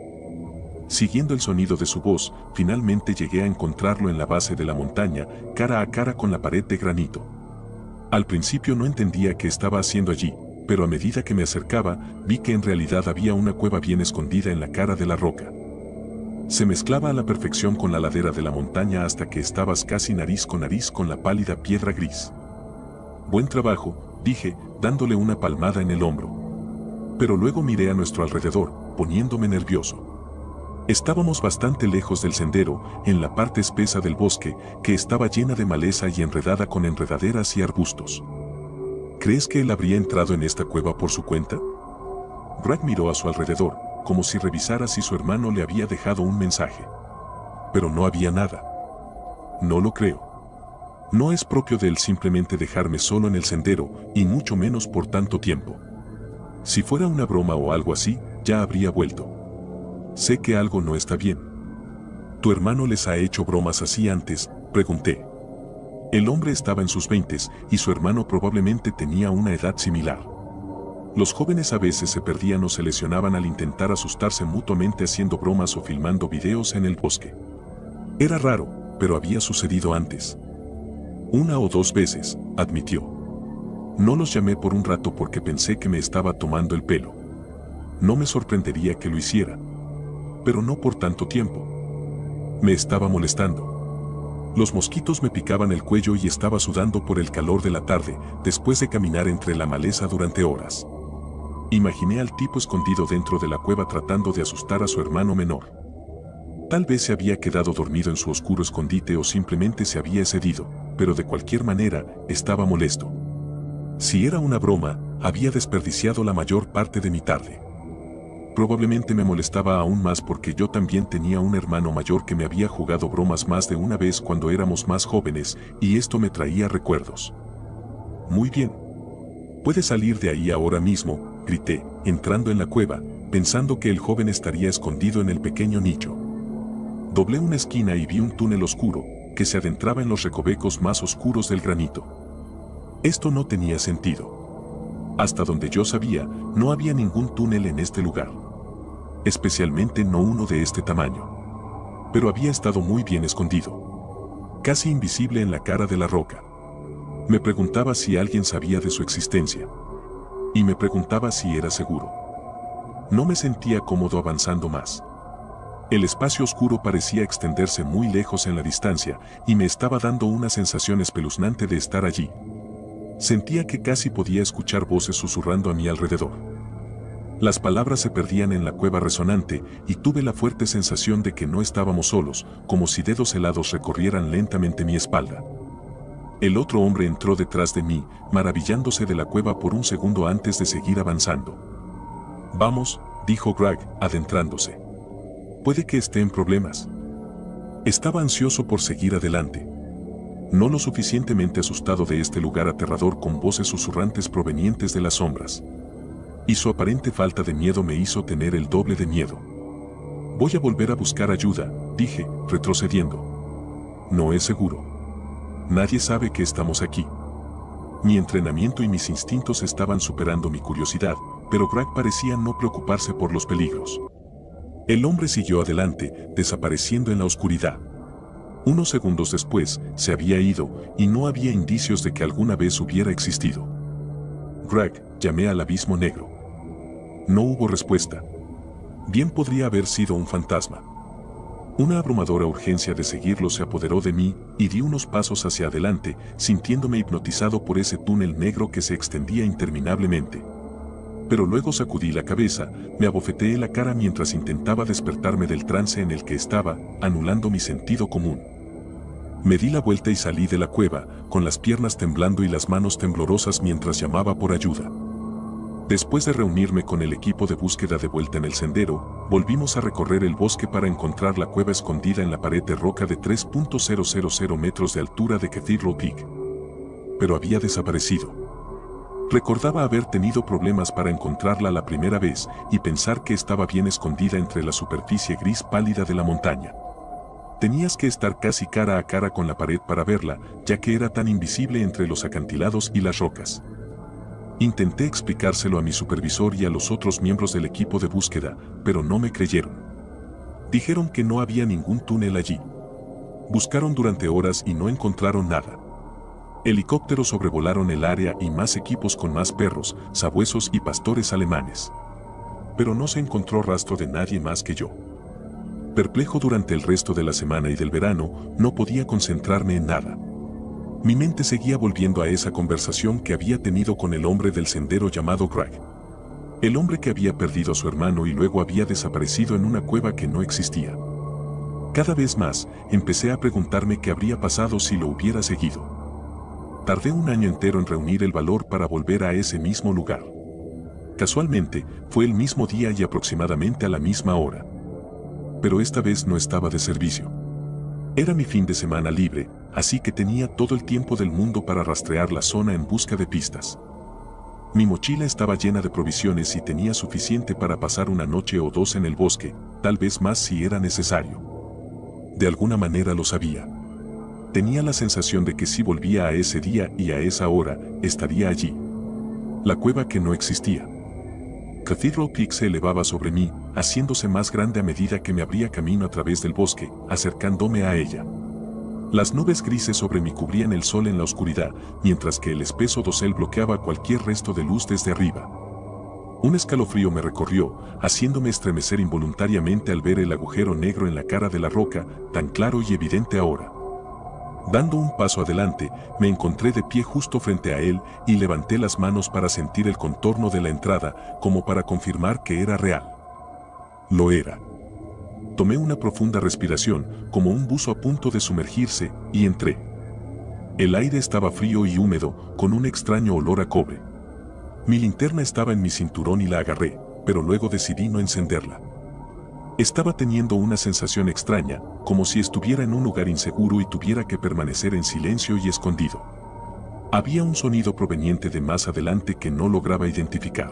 Siguiendo el sonido de su voz, finalmente llegué a encontrarlo en la base de la montaña, cara a cara con la pared de granito. Al principio no entendía qué estaba haciendo allí, pero a medida que me acercaba, vi que en realidad había una cueva bien escondida en la cara de la roca. Se mezclaba a la perfección con la ladera de la montaña hasta que estabas casi nariz con la pálida piedra gris. Buen trabajo, dije, dándole una palmada en el hombro. Pero luego miré a nuestro alrededor, poniéndome nervioso. Estábamos bastante lejos del sendero, en la parte espesa del bosque, que estaba llena de maleza y enredada con enredaderas y arbustos. ¿Crees que él habría entrado en esta cueva por su cuenta? Greg miró a su alrededor, como si revisara si su hermano le había dejado un mensaje. Pero no había nada. No lo creo. No es propio de él simplemente dejarme solo en el sendero, y mucho menos por tanto tiempo. Si fuera una broma o algo así, ya habría vuelto. Sé que algo no está bien. ¿Tu hermano les ha hecho bromas así antes?, pregunté. El hombre estaba en sus 20s y su hermano probablemente tenía una edad similar. Los jóvenes a veces se perdían o se lesionaban al intentar asustarse mutuamente haciendo bromas o filmando videos en el bosque. Era raro, pero había sucedido antes. 1 o 2 veces, admitió. No los llamé por un rato porque pensé que me estaba tomando el pelo. No me sorprendería que lo hiciera. Pero no por tanto tiempo. Me estaba molestando. Los mosquitos me picaban el cuello y estaba sudando por el calor de la tarde, después de caminar entre la maleza durante horas. Imaginé al tipo escondido dentro de la cueva tratando de asustar a su hermano menor. Tal vez se había quedado dormido en su oscuro escondite o simplemente se había excedido, pero de cualquier manera, estaba molesto. Si era una broma, había desperdiciado la mayor parte de mi tarde. Probablemente me molestaba aún más porque yo también tenía un hermano mayor que me había jugado bromas más de una vez cuando éramos más jóvenes, y esto me traía recuerdos. Muy bien. ¿Puedes salir de ahí ahora mismo?, grité, entrando en la cueva, pensando que el joven estaría escondido en el pequeño nicho. Doblé una esquina y vi un túnel oscuro, que se adentraba en los recovecos más oscuros del granito. Esto no tenía sentido. Hasta donde yo sabía, no había ningún túnel en este lugar. Especialmente no uno de este tamaño. Pero había estado muy bien escondido. Casi invisible en la cara de la roca. Me preguntaba si alguien sabía de su existencia. Y me preguntaba si era seguro. No me sentía cómodo avanzando más. El espacio oscuro parecía extenderse muy lejos en la distancia, y me estaba dando una sensación espeluznante de estar allí. Sentía que casi podía escuchar voces susurrando a mi alrededor. Las palabras se perdían en la cueva resonante, y tuve la fuerte sensación de que no estábamos solos, como si dedos helados recorrieran lentamente mi espalda. El otro hombre entró detrás de mí, maravillándose de la cueva por un segundo antes de seguir avanzando. «Vamos», dijo Greg, adentrándose. «Puede que esté en problemas». Estaba ansioso por seguir adelante. No lo suficientemente asustado de este lugar aterrador con voces susurrantes provenientes de las sombras. Y su aparente falta de miedo me hizo tener el doble de miedo. «Voy a volver a buscar ayuda», dije, retrocediendo. «No es seguro. Nadie sabe que estamos aquí». Mi entrenamiento y mis instintos estaban superando mi curiosidad, pero Greg parecía no preocuparse por los peligros. El hombre siguió adelante, desapareciendo en la oscuridad. Unos segundos después, se había ido, y no había indicios de que alguna vez hubiera existido. «Greg», llamé al abismo negro. No hubo respuesta. Bien podría haber sido un fantasma. Una abrumadora urgencia de seguirlo se apoderó de mí, y di unos pasos hacia adelante, sintiéndome hipnotizado por ese túnel negro que se extendía interminablemente. Pero luego sacudí la cabeza, me abofeteé la cara mientras intentaba despertarme del trance en el que estaba, anulando mi sentido común. Me di la vuelta y salí de la cueva, con las piernas temblando y las manos temblorosas mientras llamaba por ayuda. Después de reunirme con el equipo de búsqueda de vuelta en el sendero, volvimos a recorrer el bosque para encontrar la cueva escondida en la pared de roca de 3.000 metros de altura de Cathedral Peak. Pero había desaparecido. Recordaba haber tenido problemas para encontrarla la primera vez y pensar que estaba bien escondida entre la superficie gris pálida de la montaña. Tenías que estar casi cara a cara con la pared para verla, ya que era tan invisible entre los acantilados y las rocas. Intenté explicárselo a mi supervisor y a los otros miembros del equipo de búsqueda, pero no me creyeron. Dijeron que no había ningún túnel allí. Buscaron durante horas y no encontraron nada. Helicópteros sobrevolaron el área y más equipos con más perros, sabuesos y pastores alemanes. Pero no se encontró rastro de nadie más que yo. Perplejo durante el resto de la semana y del verano, no podía concentrarme en nada. Mi mente seguía volviendo a esa conversación que había tenido con el hombre del sendero llamado Greg. El hombre que había perdido a su hermano y luego había desaparecido en una cueva que no existía. Cada vez más, empecé a preguntarme qué habría pasado si lo hubiera seguido. Tardé un año entero en reunir el valor para volver a ese mismo lugar. Casualmente, fue el mismo día y aproximadamente a la misma hora. Pero esta vez no estaba de servicio. Era mi fin de semana libre, así que tenía todo el tiempo del mundo para rastrear la zona en busca de pistas. Mi mochila estaba llena de provisiones y tenía suficiente para pasar una noche o dos en el bosque, tal vez más si era necesario. De alguna manera lo sabía. Tenía la sensación de que si volvía a ese día y a esa hora, estaría allí. La cueva que no existía. Cathedral Peak se elevaba sobre mí, haciéndose más grande a medida que me abría camino a través del bosque, acercándome a ella. Las nubes grises sobre mí cubrían el sol en la oscuridad, mientras que el espeso dosel bloqueaba cualquier resto de luz desde arriba. Un escalofrío me recorrió, haciéndome estremecer involuntariamente al ver el agujero negro en la cara de la roca, tan claro y evidente ahora. Dando un paso adelante, me encontré de pie justo frente a él y levanté las manos para sentir el contorno de la entrada, como para confirmar que era real. Lo era. Tomé una profunda respiración, como un buzo a punto de sumergirse, y entré. El aire estaba frío y húmedo, con un extraño olor a cobre. Mi linterna estaba en mi cinturón y la agarré, pero luego decidí no encenderla. Estaba teniendo una sensación extraña, como si estuviera en un lugar inseguro y tuviera que permanecer en silencio y escondido. Había un sonido proveniente de más adelante que no lograba identificar.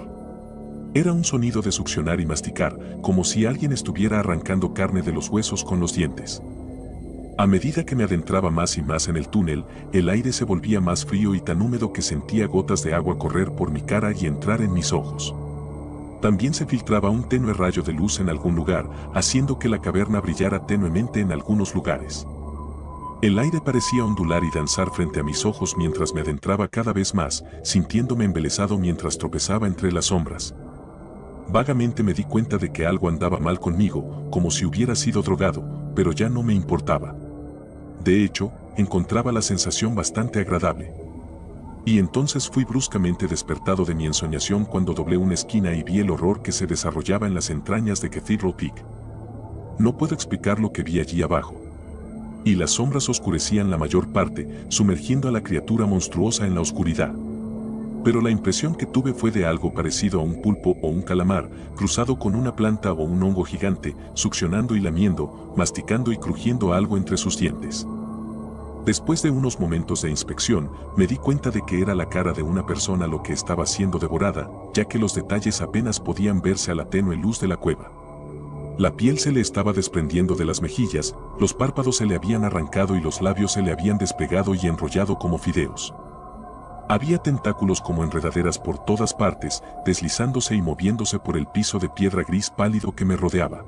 Era un sonido de succionar y masticar, como si alguien estuviera arrancando carne de los huesos con los dientes. A medida que me adentraba más y más en el túnel, el aire se volvía más frío y tan húmedo que sentía gotas de agua correr por mi cara y entrar en mis ojos. También se filtraba un tenue rayo de luz en algún lugar, haciendo que la caverna brillara tenuemente en algunos lugares. El aire parecía ondular y danzar frente a mis ojos mientras me adentraba cada vez más, sintiéndome embelesado mientras tropezaba entre las sombras. Vagamente me di cuenta de que algo andaba mal conmigo, como si hubiera sido drogado, pero ya no me importaba. De hecho, encontraba la sensación bastante agradable. Y entonces fui bruscamente despertado de mi ensoñación cuando doblé una esquina y vi el horror que se desarrollaba en las entrañas de Cathedral Peak. No puedo explicar lo que vi allí abajo. Y las sombras oscurecían la mayor parte, sumergiendo a la criatura monstruosa en la oscuridad. Pero la impresión que tuve fue de algo parecido a un pulpo o un calamar, cruzado con una planta o un hongo gigante, succionando y lamiendo, masticando y crujiendo algo entre sus dientes. Después de unos momentos de inspección, me di cuenta de que era la cara de una persona lo que estaba siendo devorada, ya que los detalles apenas podían verse a la tenue luz de la cueva. La piel se le estaba desprendiendo de las mejillas, los párpados se le habían arrancado y los labios se le habían despegado y enrollado como fideos. Había tentáculos como enredaderas por todas partes, deslizándose y moviéndose por el piso de piedra gris pálido que me rodeaba.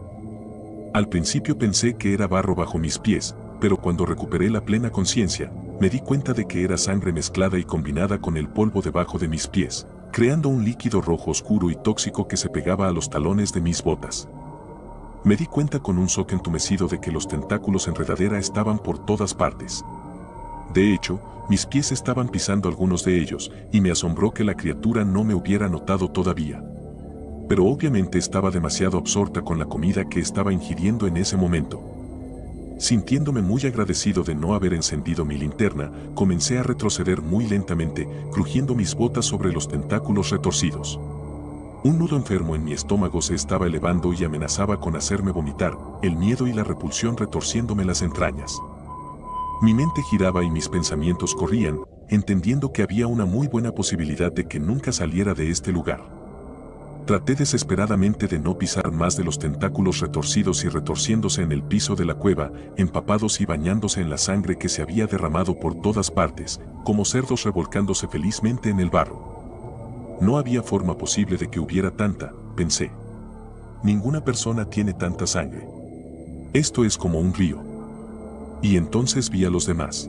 Al principio pensé que era barro bajo mis pies, pero cuando recuperé la plena conciencia, me di cuenta de que era sangre mezclada y combinada con el polvo debajo de mis pies, creando un líquido rojo oscuro y tóxico que se pegaba a los talones de mis botas. Me di cuenta con un shock entumecido de que los tentáculos enredadera estaban por todas partes. De hecho, mis pies estaban pisando algunos de ellos, y me asombró que la criatura no me hubiera notado todavía. Pero obviamente estaba demasiado absorta con la comida que estaba ingiriendo en ese momento. Sintiéndome muy agradecido de no haber encendido mi linterna, comencé a retroceder muy lentamente, crujiendo mis botas sobre los tentáculos retorcidos. Un nudo enfermo en mi estómago se estaba elevando y amenazaba con hacerme vomitar, el miedo y la repulsión retorciéndome las entrañas. Mi mente giraba y mis pensamientos corrían, entendiendo que había una muy buena posibilidad de que nunca saliera de este lugar. Traté desesperadamente de no pisar más de los tentáculos retorcidos y retorciéndose en el piso de la cueva, empapados y bañándose en la sangre que se había derramado por todas partes, como cerdos revolcándose felizmente en el barro. No había forma posible de que hubiera tanta, pensé. Ninguna persona tiene tanta sangre. Esto es como un río. Y entonces vi a los demás.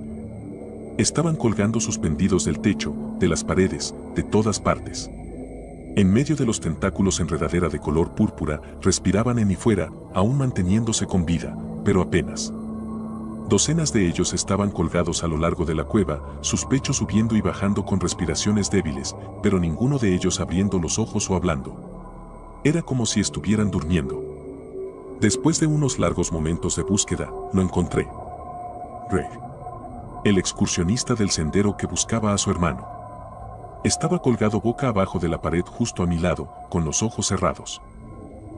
Estaban colgando suspendidos del techo, de las paredes, de todas partes. En medio de los tentáculos enredadera de color púrpura, respiraban en y fuera, aún manteniéndose con vida, pero apenas. Docenas de ellos estaban colgados a lo largo de la cueva, sus pechos subiendo y bajando con respiraciones débiles, pero ninguno de ellos abriendo los ojos o hablando. Era como si estuvieran durmiendo. Después de unos largos momentos de búsqueda, lo encontré. Greg, el excursionista del sendero que buscaba a su hermano. Estaba colgado boca abajo de la pared justo a mi lado, con los ojos cerrados.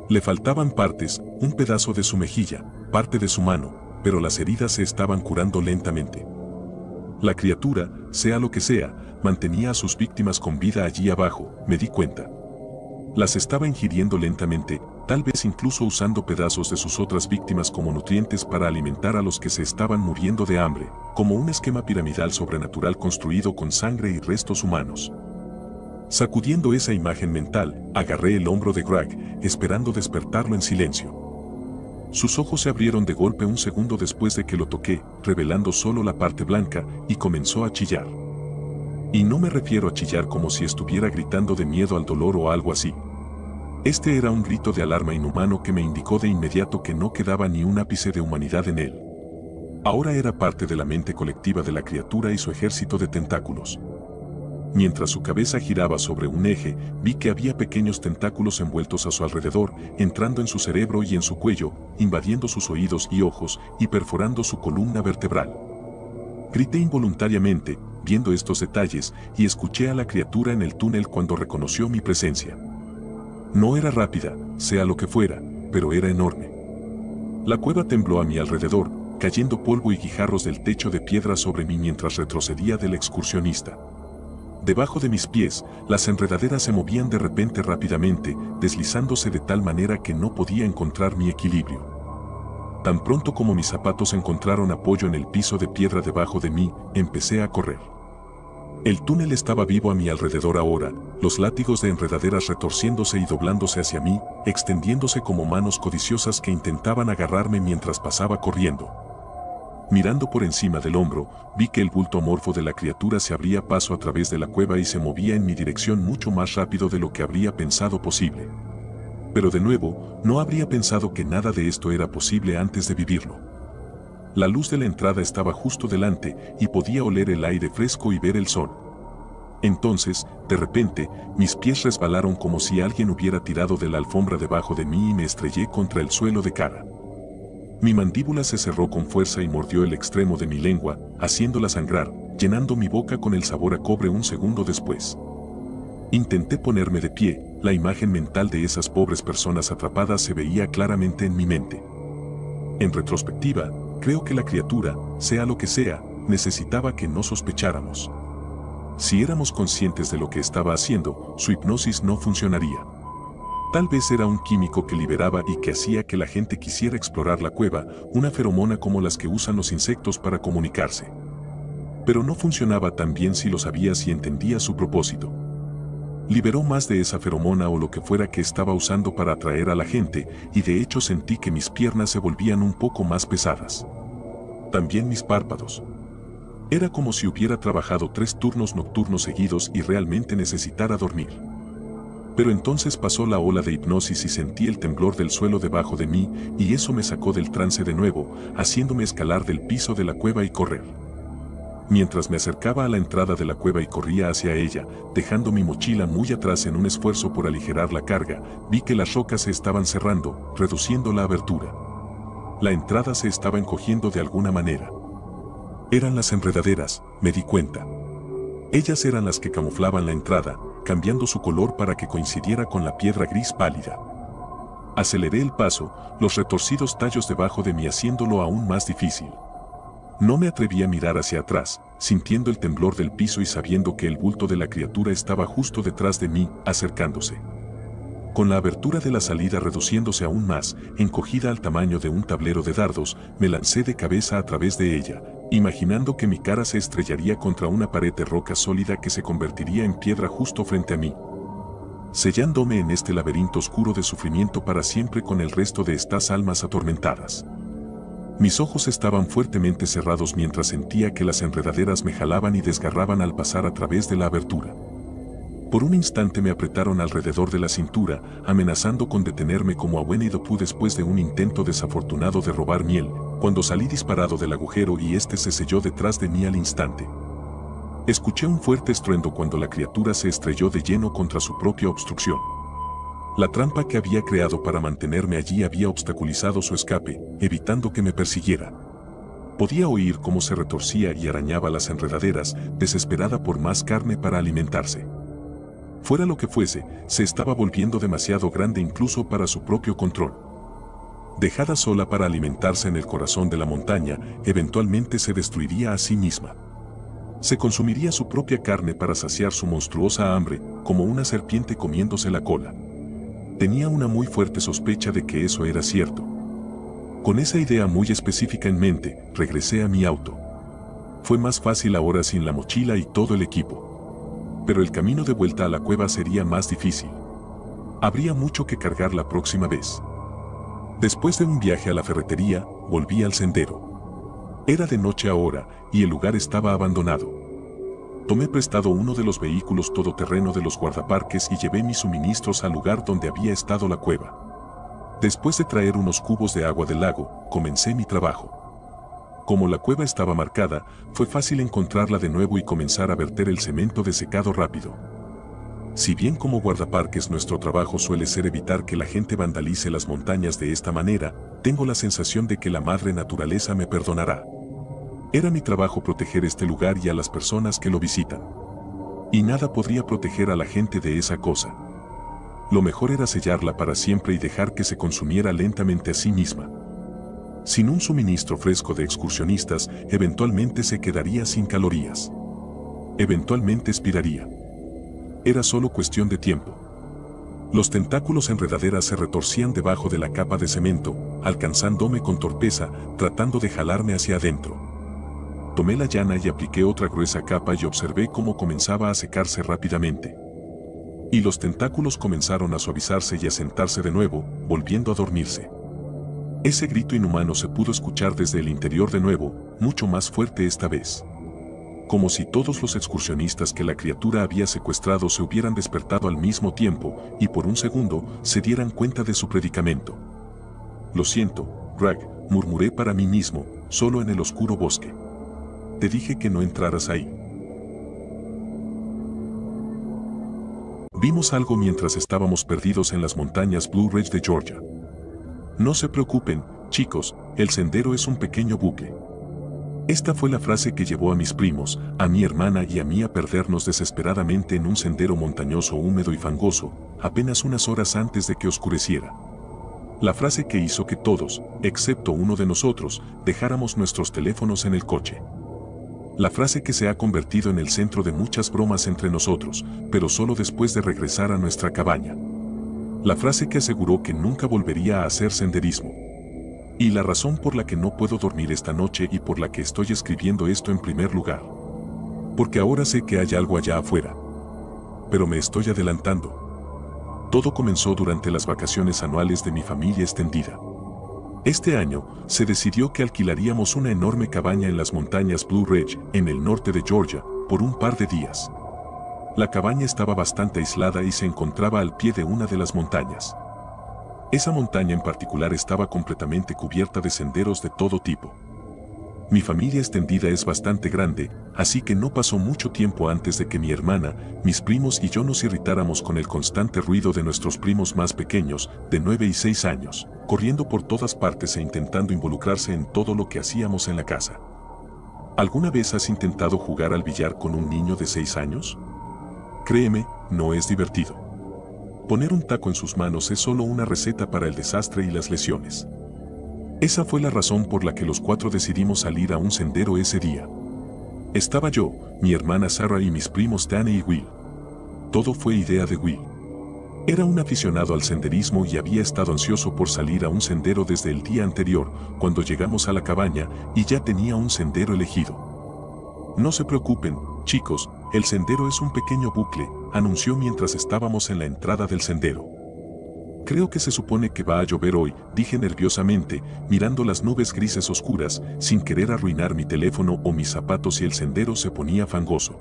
Le faltaban partes, un pedazo de su mejilla, parte de su mano, pero las heridas se estaban curando lentamente. La criatura, sea lo que sea, mantenía a sus víctimas con vida allí abajo, me di cuenta. Las estaba ingiriendo lentamente, tal vez incluso usando pedazos de sus otras víctimas como nutrientes para alimentar a los que se estaban muriendo de hambre, como un esquema piramidal sobrenatural construido con sangre y restos humanos. Sacudiendo esa imagen mental, agarré el hombro de Greg, esperando despertarlo en silencio. Sus ojos se abrieron de golpe un segundo después de que lo toqué, revelando solo la parte blanca, y comenzó a chillar. Y no me refiero a chillar como si estuviera gritando de miedo al dolor o algo así. Este era un grito de alarma inhumano que me indicó de inmediato que no quedaba ni un ápice de humanidad en él. Ahora era parte de la mente colectiva de la criatura y su ejército de tentáculos. Mientras su cabeza giraba sobre un eje, vi que había pequeños tentáculos envueltos a su alrededor, entrando en su cerebro y en su cuello, invadiendo sus oídos y ojos y perforando su columna vertebral. Grité involuntariamente, viendo estos detalles, y escuché a la criatura en el túnel cuando reconoció mi presencia. No era rápida, sea lo que fuera, pero era enorme. La cueva tembló a mi alrededor, cayendo polvo y guijarros del techo de piedra sobre mí mientras retrocedía del excursionista. Debajo de mis pies, las enredaderas se movían de repente rápidamente, deslizándose de tal manera que no podía encontrar mi equilibrio. Tan pronto como mis zapatos encontraron apoyo en el piso de piedra debajo de mí, empecé a correr. El túnel estaba vivo a mi alrededor ahora, los látigos de enredaderas retorciéndose y doblándose hacia mí, extendiéndose como manos codiciosas que intentaban agarrarme mientras pasaba corriendo. Mirando por encima del hombro, vi que el bulto amorfo de la criatura se abría paso a través de la cueva y se movía en mi dirección mucho más rápido de lo que habría pensado posible. Pero de nuevo, no habría pensado que nada de esto era posible antes de vivirlo. La luz de la entrada estaba justo delante y podía oler el aire fresco y ver el sol. Entonces, de repente, mis pies resbalaron como si alguien hubiera tirado de la alfombra debajo de mí y me estrellé contra el suelo de cara. Mi mandíbula se cerró con fuerza y mordió el extremo de mi lengua, haciéndola sangrar, llenando mi boca con el sabor a cobre un segundo después. Intenté ponerme de pie, la imagen mental de esas pobres personas atrapadas se veía claramente en mi mente. En retrospectiva, creo que la criatura, sea lo que sea, necesitaba que no sospecháramos. Si éramos conscientes de lo que estaba haciendo, su hipnosis no funcionaría. Tal vez era un químico que liberaba y que hacía que la gente quisiera explorar la cueva, una feromona como las que usan los insectos para comunicarse. Pero no funcionaba tan bien si lo sabías y entendías su propósito. Liberó más de esa feromona o lo que fuera que estaba usando para atraer a la gente, y de hecho sentí que mis piernas se volvían un poco más pesadas. También mis párpados. Era como si hubiera trabajado 3 turnos nocturnos seguidos y realmente necesitara dormir. Pero entonces pasó la ola de hipnosis y sentí el temblor del suelo debajo de mí, y eso me sacó del trance de nuevo, haciéndome escalar del piso de la cueva y correr. Mientras me acercaba a la entrada de la cueva y corría hacia ella, dejando mi mochila muy atrás en un esfuerzo por aligerar la carga, vi que las rocas se estaban cerrando, reduciendo la abertura. La entrada se estaba encogiendo de alguna manera. Eran las enredaderas, me di cuenta. Ellas eran las que camuflaban la entrada, cambiando su color para que coincidiera con la piedra gris pálida. Aceleré el paso, los retorcidos tallos debajo de mí haciéndolo aún más difícil. No me atreví a mirar hacia atrás, sintiendo el temblor del piso y sabiendo que el bulto de la criatura estaba justo detrás de mí, acercándose. Con la abertura de la salida reduciéndose aún más, encogida al tamaño de un tablero de dardos, me lancé de cabeza a través de ella, imaginando que mi cara se estrellaría contra una pared de roca sólida que se convertiría en piedra justo frente a mí, sellándome en este laberinto oscuro de sufrimiento para siempre con el resto de estas almas atormentadas. Mis ojos estaban fuertemente cerrados mientras sentía que las enredaderas me jalaban y desgarraban al pasar a través de la abertura. Por un instante me apretaron alrededor de la cintura, amenazando con detenerme como a Winnie the Pooh después de un intento desafortunado de robar miel, cuando salí disparado del agujero y este se selló detrás de mí al instante. Escuché un fuerte estruendo cuando la criatura se estrelló de lleno contra su propia obstrucción. La trampa que había creado para mantenerme allí había obstaculizado su escape, evitando que me persiguiera. Podía oír cómo se retorcía y arañaba las enredaderas, desesperada por más carne para alimentarse. Fuera lo que fuese, se estaba volviendo demasiado grande incluso para su propio control. Dejada sola para alimentarse en el corazón de la montaña, eventualmente se destruiría a sí misma. Se consumiría su propia carne para saciar su monstruosa hambre, como una serpiente comiéndose la cola. Tenía una muy fuerte sospecha de que eso era cierto. Con esa idea muy específica en mente, regresé a mi auto. Fue más fácil ahora sin la mochila y todo el equipo. Pero el camino de vuelta a la cueva sería más difícil. Habría mucho que cargar la próxima vez. Después de un viaje a la ferretería, volví al sendero. Era de noche ahora, y el lugar estaba abandonado. Tomé prestado uno de los vehículos todoterreno de los guardaparques y llevé mis suministros al lugar donde había estado la cueva. Después de traer unos cubos de agua del lago, comencé mi trabajo. Como la cueva estaba marcada, fue fácil encontrarla de nuevo y comenzar a verter el cemento desecado rápido. Si bien como guardaparques nuestro trabajo suele ser evitar que la gente vandalice las montañas de esta manera, tengo la sensación de que la madre naturaleza me perdonará. Era mi trabajo proteger este lugar y a las personas que lo visitan. Y nada podría proteger a la gente de esa cosa. Lo mejor era sellarla para siempre y dejar que se consumiera lentamente a sí misma. Sin un suministro fresco de excursionistas, eventualmente se quedaría sin calorías. Eventualmente expiraría. Era solo cuestión de tiempo. Los tentáculos enredaderas se retorcían debajo de la capa de cemento, alcanzándome con torpeza, tratando de jalarme hacia adentro. Tomé la llana y apliqué otra gruesa capa y observé cómo comenzaba a secarse rápidamente. Y los tentáculos comenzaron a suavizarse y a sentarse de nuevo, volviendo a dormirse. Ese grito inhumano se pudo escuchar desde el interior de nuevo, mucho más fuerte esta vez. Como si todos los excursionistas que la criatura había secuestrado se hubieran despertado al mismo tiempo y por un segundo se dieran cuenta de su predicamento. Lo siento, Rag, murmuré para mí mismo, solo en el oscuro bosque. Te dije que no entraras ahí. Vimos algo mientras estábamos perdidos en las montañas Blue Ridge de Georgia. No se preocupen, chicos, el sendero es un pequeño bucle. Esta fue la frase que llevó a mis primos, a mi hermana y a mí a perdernos desesperadamente en un sendero montañoso húmedo y fangoso, apenas unas horas antes de que oscureciera. La frase que hizo que todos, excepto uno de nosotros, dejáramos nuestros teléfonos en el coche. La frase que se ha convertido en el centro de muchas bromas entre nosotros, pero solo después de regresar a nuestra cabaña. La frase que aseguró que nunca volvería a hacer senderismo. Y la razón por la que no puedo dormir esta noche y por la que estoy escribiendo esto en primer lugar. Porque ahora sé que hay algo allá afuera. Pero me estoy adelantando. Todo comenzó durante las vacaciones anuales de mi familia extendida. Este año, se decidió que alquilaríamos una enorme cabaña en las montañas Blue Ridge, en el norte de Georgia, por un par de días. La cabaña estaba bastante aislada y se encontraba al pie de una de las montañas. Esa montaña en particular estaba completamente cubierta de senderos de todo tipo. Mi familia extendida es bastante grande, así que no pasó mucho tiempo antes de que mi hermana, mis primos y yo nos irritáramos con el constante ruido de nuestros primos más pequeños, de 9 y 6 años, corriendo por todas partes e intentando involucrarse en todo lo que hacíamos en la casa. ¿Alguna vez has intentado jugar al billar con un niño de 6 años? Créeme, no es divertido. Poner un taco en sus manos es solo una receta para el desastre y las lesiones. Esa fue la razón por la que los 4 decidimos salir a un sendero ese día. Estaba yo, mi hermana Sarah y mis primos Danny y Will. Todo fue idea de Will. Era un aficionado al senderismo y había estado ansioso por salir a un sendero desde el día anterior, cuando llegamos a la cabaña, y ya tenía un sendero elegido. No se preocupen, chicos, el sendero es un pequeño bucle, anunció mientras estábamos en la entrada del sendero. Creo que se supone que va a llover hoy, dije nerviosamente, mirando las nubes grises oscuras, sin querer arruinar mi teléfono o mis zapatos si el sendero se ponía fangoso.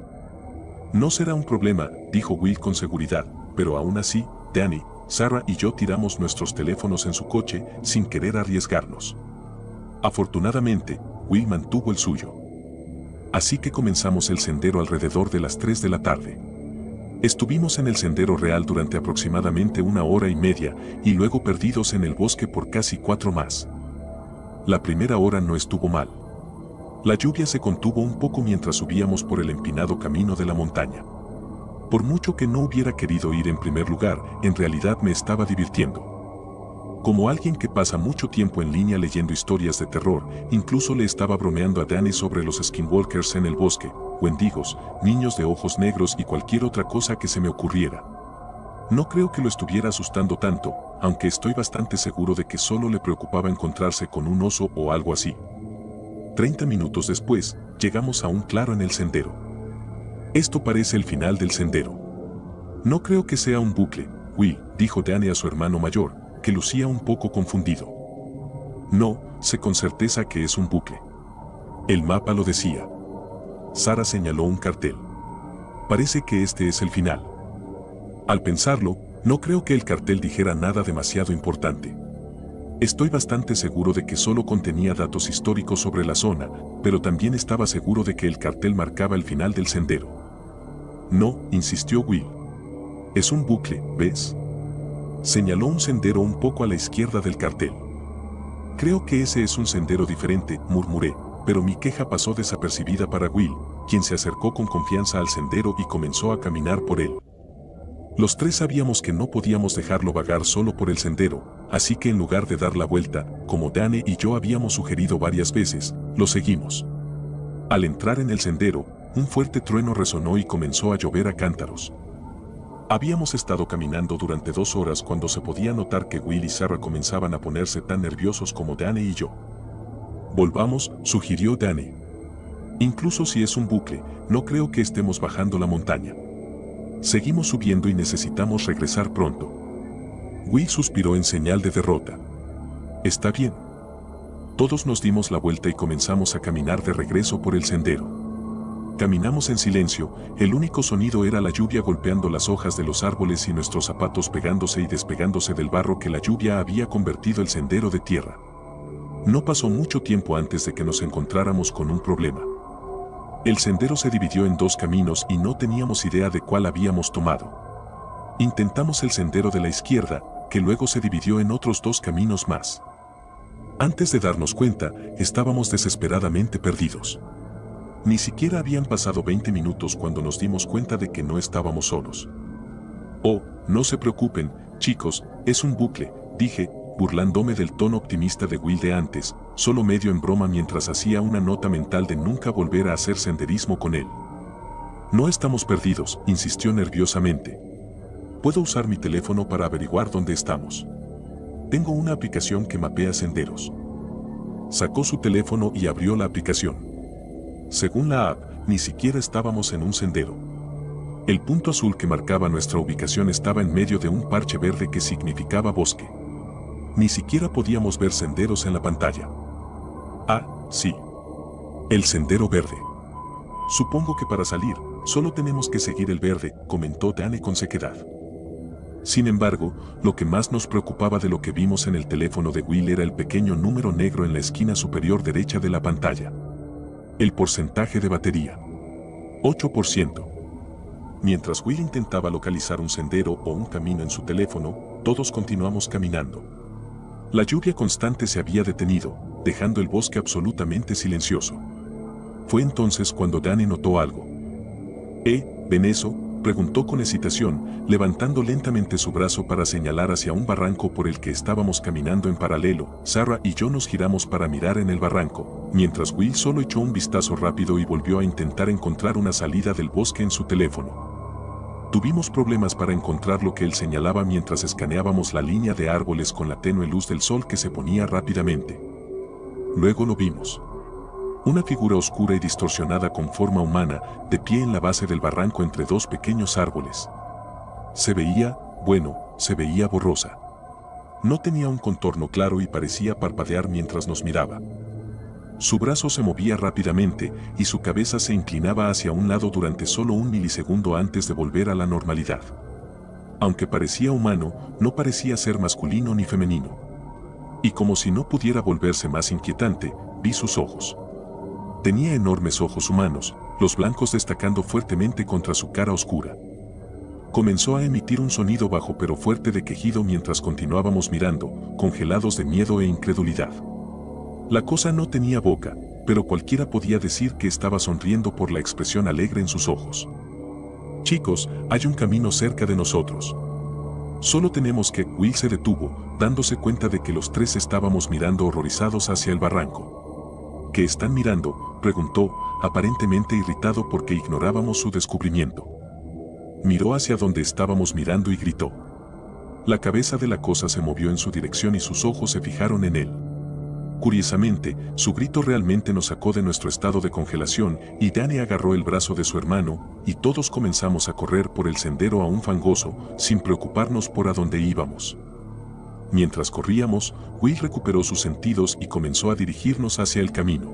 No será un problema, dijo Will con seguridad, pero aún así, Danny, Sarah y yo tiramos nuestros teléfonos en su coche, sin querer arriesgarnos. Afortunadamente, Will mantuvo el suyo. Así que comenzamos el sendero alrededor de las 3 de la tarde. Estuvimos en el sendero real durante aproximadamente 1 hora y media, y luego perdidos en el bosque por casi 4 más. La primera hora no estuvo mal. La lluvia se contuvo un poco mientras subíamos por el empinado camino de la montaña. Por mucho que no hubiera querido ir en primer lugar, en realidad me estaba divirtiendo. Como alguien que pasa mucho tiempo en línea leyendo historias de terror, incluso le estaba bromeando a Danny sobre los skinwalkers en el bosque, wendigos, niños de ojos negros y cualquier otra cosa que se me ocurriera. No creo que lo estuviera asustando tanto, aunque estoy bastante seguro de que solo le preocupaba encontrarse con un oso o algo así. 30 minutos después, llegamos a un claro en el sendero. Esto parece el final del sendero. No creo que sea un bucle, Will, dijo Danny a su hermano mayor, que lucía un poco confundido. No, sé con certeza que es un bucle. El mapa lo decía. Sara señaló un cartel. Parece que este es el final. Al pensarlo, no creo que el cartel dijera nada demasiado importante. Estoy bastante seguro de que solo contenía datos históricos sobre la zona, pero también estaba seguro de que el cartel marcaba el final del sendero. No, insistió Will. Es un bucle, ¿ves? Señaló un sendero un poco a la izquierda del cartel. Creo que ese es un sendero diferente, murmuré, pero mi queja pasó desapercibida para Will, quien se acercó con confianza al sendero y comenzó a caminar por él. Los tres sabíamos que no podíamos dejarlo vagar solo por el sendero, así que en lugar de dar la vuelta, como Danny y yo habíamos sugerido varias veces, lo seguimos. Al entrar en el sendero, un fuerte trueno resonó y comenzó a llover a cántaros. Habíamos estado caminando durante 2 horas cuando se podía notar que Will y Sarah comenzaban a ponerse tan nerviosos como Danny y yo. Volvamos, sugirió Danny. Incluso si es un bucle, no creo que estemos bajando la montaña. Seguimos subiendo y necesitamos regresar pronto. Will suspiró en señal de derrota. Está bien. Todos nos dimos la vuelta y comenzamos a caminar de regreso por el sendero. Caminamos en silencio, el único sonido era la lluvia golpeando las hojas de los árboles y nuestros zapatos pegándose y despegándose del barro que la lluvia había convertido el sendero de tierra. No pasó mucho tiempo antes de que nos encontráramos con un problema. El sendero se dividió en 2 caminos y no teníamos idea de cuál habíamos tomado. Intentamos el sendero de la izquierda, que luego se dividió en otros 2 caminos más. Antes de darnos cuenta, estábamos desesperadamente perdidos. Ni siquiera habían pasado 20 minutos cuando nos dimos cuenta de que no estábamos solos. Oh, no se preocupen, chicos, es un bucle, dije, burlándome del tono optimista de Will de antes, solo medio en broma mientras hacía una nota mental de nunca volver a hacer senderismo con él. No estamos perdidos, insistió nerviosamente. Puedo usar mi teléfono para averiguar dónde estamos. Tengo una aplicación que mapea senderos. Sacó su teléfono y abrió la aplicación. Según la app, ni siquiera estábamos en un sendero. El punto azul que marcaba nuestra ubicación estaba en medio de un parche verde que significaba bosque. Ni siquiera podíamos ver senderos en la pantalla. Ah, sí. El sendero verde. Supongo que para salir, solo tenemos que seguir el verde, comentó Danny con sequedad. Sin embargo, lo que más nos preocupaba de lo que vimos en el teléfono de Will era el pequeño número negro en la esquina superior derecha de la pantalla. El porcentaje de batería. 8%. Mientras Will intentaba localizar un sendero o un camino en su teléfono, todos continuamos caminando. La lluvia constante se había detenido, dejando el bosque absolutamente silencioso. Fue entonces cuando Danny notó algo. ¿Ven eso?, preguntó con hesitación, levantando lentamente su brazo para señalar hacia un barranco por el que estábamos caminando en paralelo. Sarah y yo nos giramos para mirar en el barranco, mientras Will solo echó un vistazo rápido y volvió a intentar encontrar una salida del bosque en su teléfono. Tuvimos problemas para encontrar lo que él señalaba mientras escaneábamos la línea de árboles con la tenue luz del sol que se ponía rápidamente. Luego lo vimos. Una figura oscura y distorsionada con forma humana, de pie en la base del barranco entre 2 pequeños árboles. Se veía borrosa. No tenía un contorno claro y parecía parpadear mientras nos miraba. Su brazo se movía rápidamente y su cabeza se inclinaba hacia un lado durante solo un milisegundo antes de volver a la normalidad. Aunque parecía humano, no parecía ser masculino ni femenino. Y como si no pudiera volverse más inquietante, vi sus ojos. Tenía enormes ojos humanos, los blancos destacando fuertemente contra su cara oscura. Comenzó a emitir un sonido bajo pero fuerte de quejido mientras continuábamos mirando, congelados de miedo e incredulidad. La cosa no tenía boca, pero cualquiera podía decir que estaba sonriendo por la expresión alegre en sus ojos. Chicos, hay un camino cerca de nosotros. Solo tenemos que... Will se detuvo, dándose cuenta de que los 3 estábamos mirando horrorizados hacia el barranco. ¿Qué están mirando?, preguntó, aparentemente irritado porque ignorábamos su descubrimiento. Miró hacia donde estábamos mirando y gritó. La cabeza de la cosa se movió en su dirección y sus ojos se fijaron en él. Curiosamente, su grito realmente nos sacó de nuestro estado de congelación y Danny agarró el brazo de su hermano y todos comenzamos a correr por el sendero aún fangoso, sin preocuparnos por a dónde íbamos. Mientras corríamos, Will recuperó sus sentidos y comenzó a dirigirnos hacia el camino.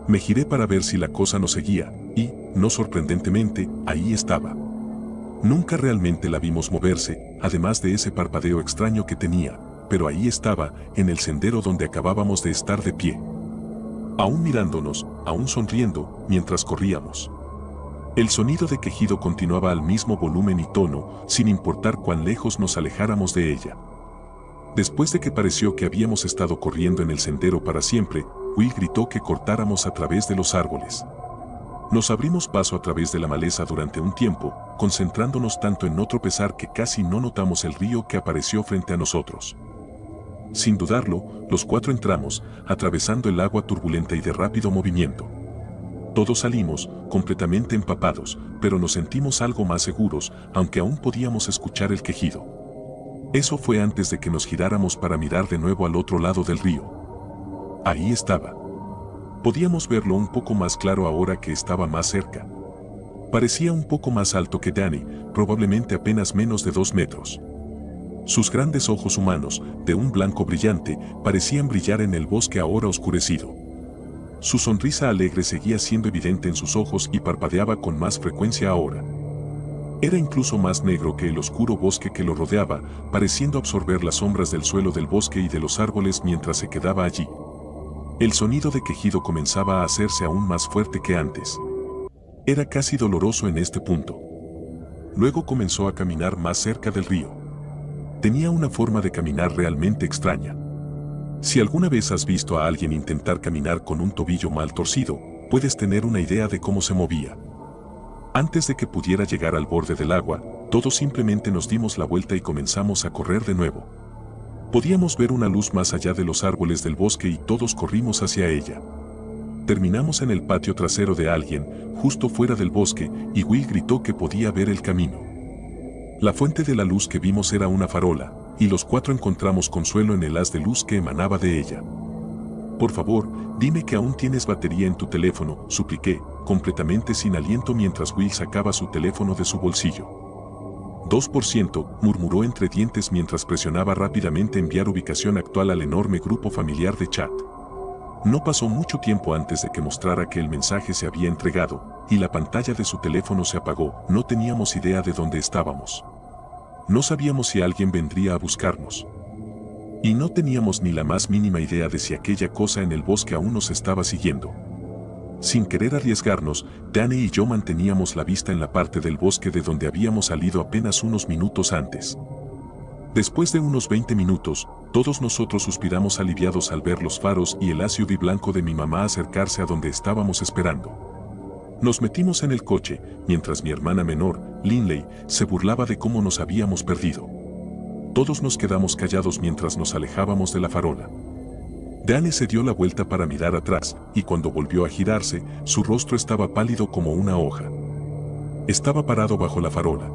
Me giré para ver si la cosa nos seguía y, no sorprendentemente, ahí estaba. Nunca realmente la vimos moverse, además de ese parpadeo extraño que tenía, pero ahí estaba, en el sendero donde acabábamos de estar de pie. Aún mirándonos, aún sonriendo, mientras corríamos. El sonido de quejido continuaba al mismo volumen y tono, sin importar cuán lejos nos alejáramos de ella. Después de que pareció que habíamos estado corriendo en el sendero para siempre, Will gritó que cortáramos a través de los árboles. Nos abrimos paso a través de la maleza durante un tiempo, concentrándonos tanto en no tropezar que casi no notamos el río que apareció frente a nosotros. Sin dudarlo, los cuatro entramos, atravesando el agua turbulenta y de rápido movimiento. Todos salimos, completamente empapados, pero nos sentimos algo más seguros, aunque aún podíamos escuchar el quejido. Eso fue antes de que nos giráramos para mirar de nuevo al otro lado del río. Ahí estaba. Podíamos verlo un poco más claro ahora que estaba más cerca. Parecía un poco más alto que Danny, probablemente apenas menos de 2 metros. Sus grandes ojos humanos, de un blanco brillante, parecían brillar en el bosque ahora oscurecido. Su sonrisa alegre seguía siendo evidente en sus ojos y parpadeaba con más frecuencia ahora. Era incluso más negro que el oscuro bosque que lo rodeaba, pareciendo absorber las sombras del suelo del bosque y de los árboles mientras se quedaba allí. El sonido de quejido comenzaba a hacerse aún más fuerte que antes. Era casi doloroso en este punto. Luego comenzó a caminar más cerca del río. Tenía una forma de caminar realmente extraña. Si alguna vez has visto a alguien intentar caminar con un tobillo mal torcido, puedes tener una idea de cómo se movía. Antes de que pudiera llegar al borde del agua, todos simplemente nos dimos la vuelta y comenzamos a correr de nuevo. Podíamos ver una luz más allá de los árboles del bosque y todos corrimos hacia ella. Terminamos en el patio trasero de alguien, justo fuera del bosque, y Will gritó que podía ver el camino. La fuente de la luz que vimos era una farola, y los cuatro encontramos consuelo en el haz de luz que emanaba de ella. Por favor, dime que aún tienes batería en tu teléfono, supliqué, completamente sin aliento mientras Will sacaba su teléfono de su bolsillo. 2%, murmuró entre dientes mientras presionaba rápidamente enviar ubicación actual al enorme grupo familiar de chat. No pasó mucho tiempo antes de que mostrara que el mensaje se había entregado, y la pantalla de su teléfono se apagó. No teníamos idea de dónde estábamos. No sabíamos si alguien vendría a buscarnos. Y no teníamos ni la más mínima idea de si aquella cosa en el bosque aún nos estaba siguiendo. Sin querer arriesgarnos, Danny y yo manteníamos la vista en la parte del bosque de donde habíamos salido apenas unos minutos antes. Después de unos 20 minutos, todos nosotros suspiramos aliviados al ver los faros y el SUV blanco de mi mamá acercarse a donde estábamos esperando. Nos metimos en el coche, mientras mi hermana menor, Linley, se burlaba de cómo nos habíamos perdido. Todos nos quedamos callados mientras nos alejábamos de la farola. Danny se dio la vuelta para mirar atrás, y cuando volvió a girarse, su rostro estaba pálido como una hoja. Estaba parado bajo la farola.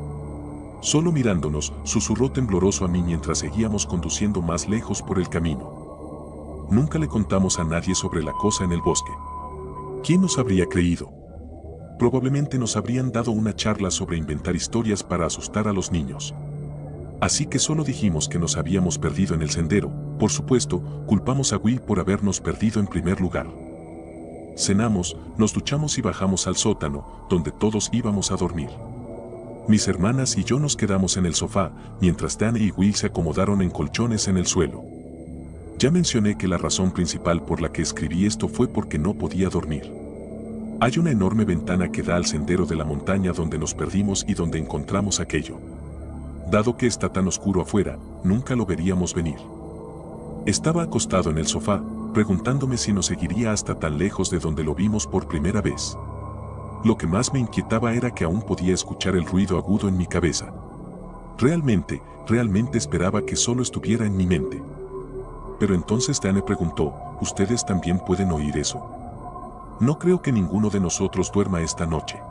Solo mirándonos, susurró tembloroso a mí mientras seguíamos conduciendo más lejos por el camino. Nunca le contamos a nadie sobre la cosa en el bosque. ¿Quién nos habría creído? Probablemente nos habrían dado una charla sobre inventar historias para asustar a los niños. Así que solo dijimos que nos habíamos perdido en el sendero. Por supuesto, culpamos a Will por habernos perdido en primer lugar. Cenamos, nos duchamos y bajamos al sótano, donde todos íbamos a dormir. Mis hermanas y yo nos quedamos en el sofá, mientras Danny y Will se acomodaron en colchones en el suelo. Ya mencioné que la razón principal por la que escribí esto fue porque no podía dormir. Hay una enorme ventana que da al sendero de la montaña donde nos perdimos y donde encontramos aquello. Dado que está tan oscuro afuera, nunca lo veríamos venir. Estaba acostado en el sofá, preguntándome si nos seguiría hasta tan lejos de donde lo vimos por primera vez. Lo que más me inquietaba era que aún podía escuchar el ruido agudo en mi cabeza. Realmente esperaba que solo estuviera en mi mente. Pero entonces Danny preguntó, ¿ustedes también pueden oír eso? No creo que ninguno de nosotros duerma esta noche.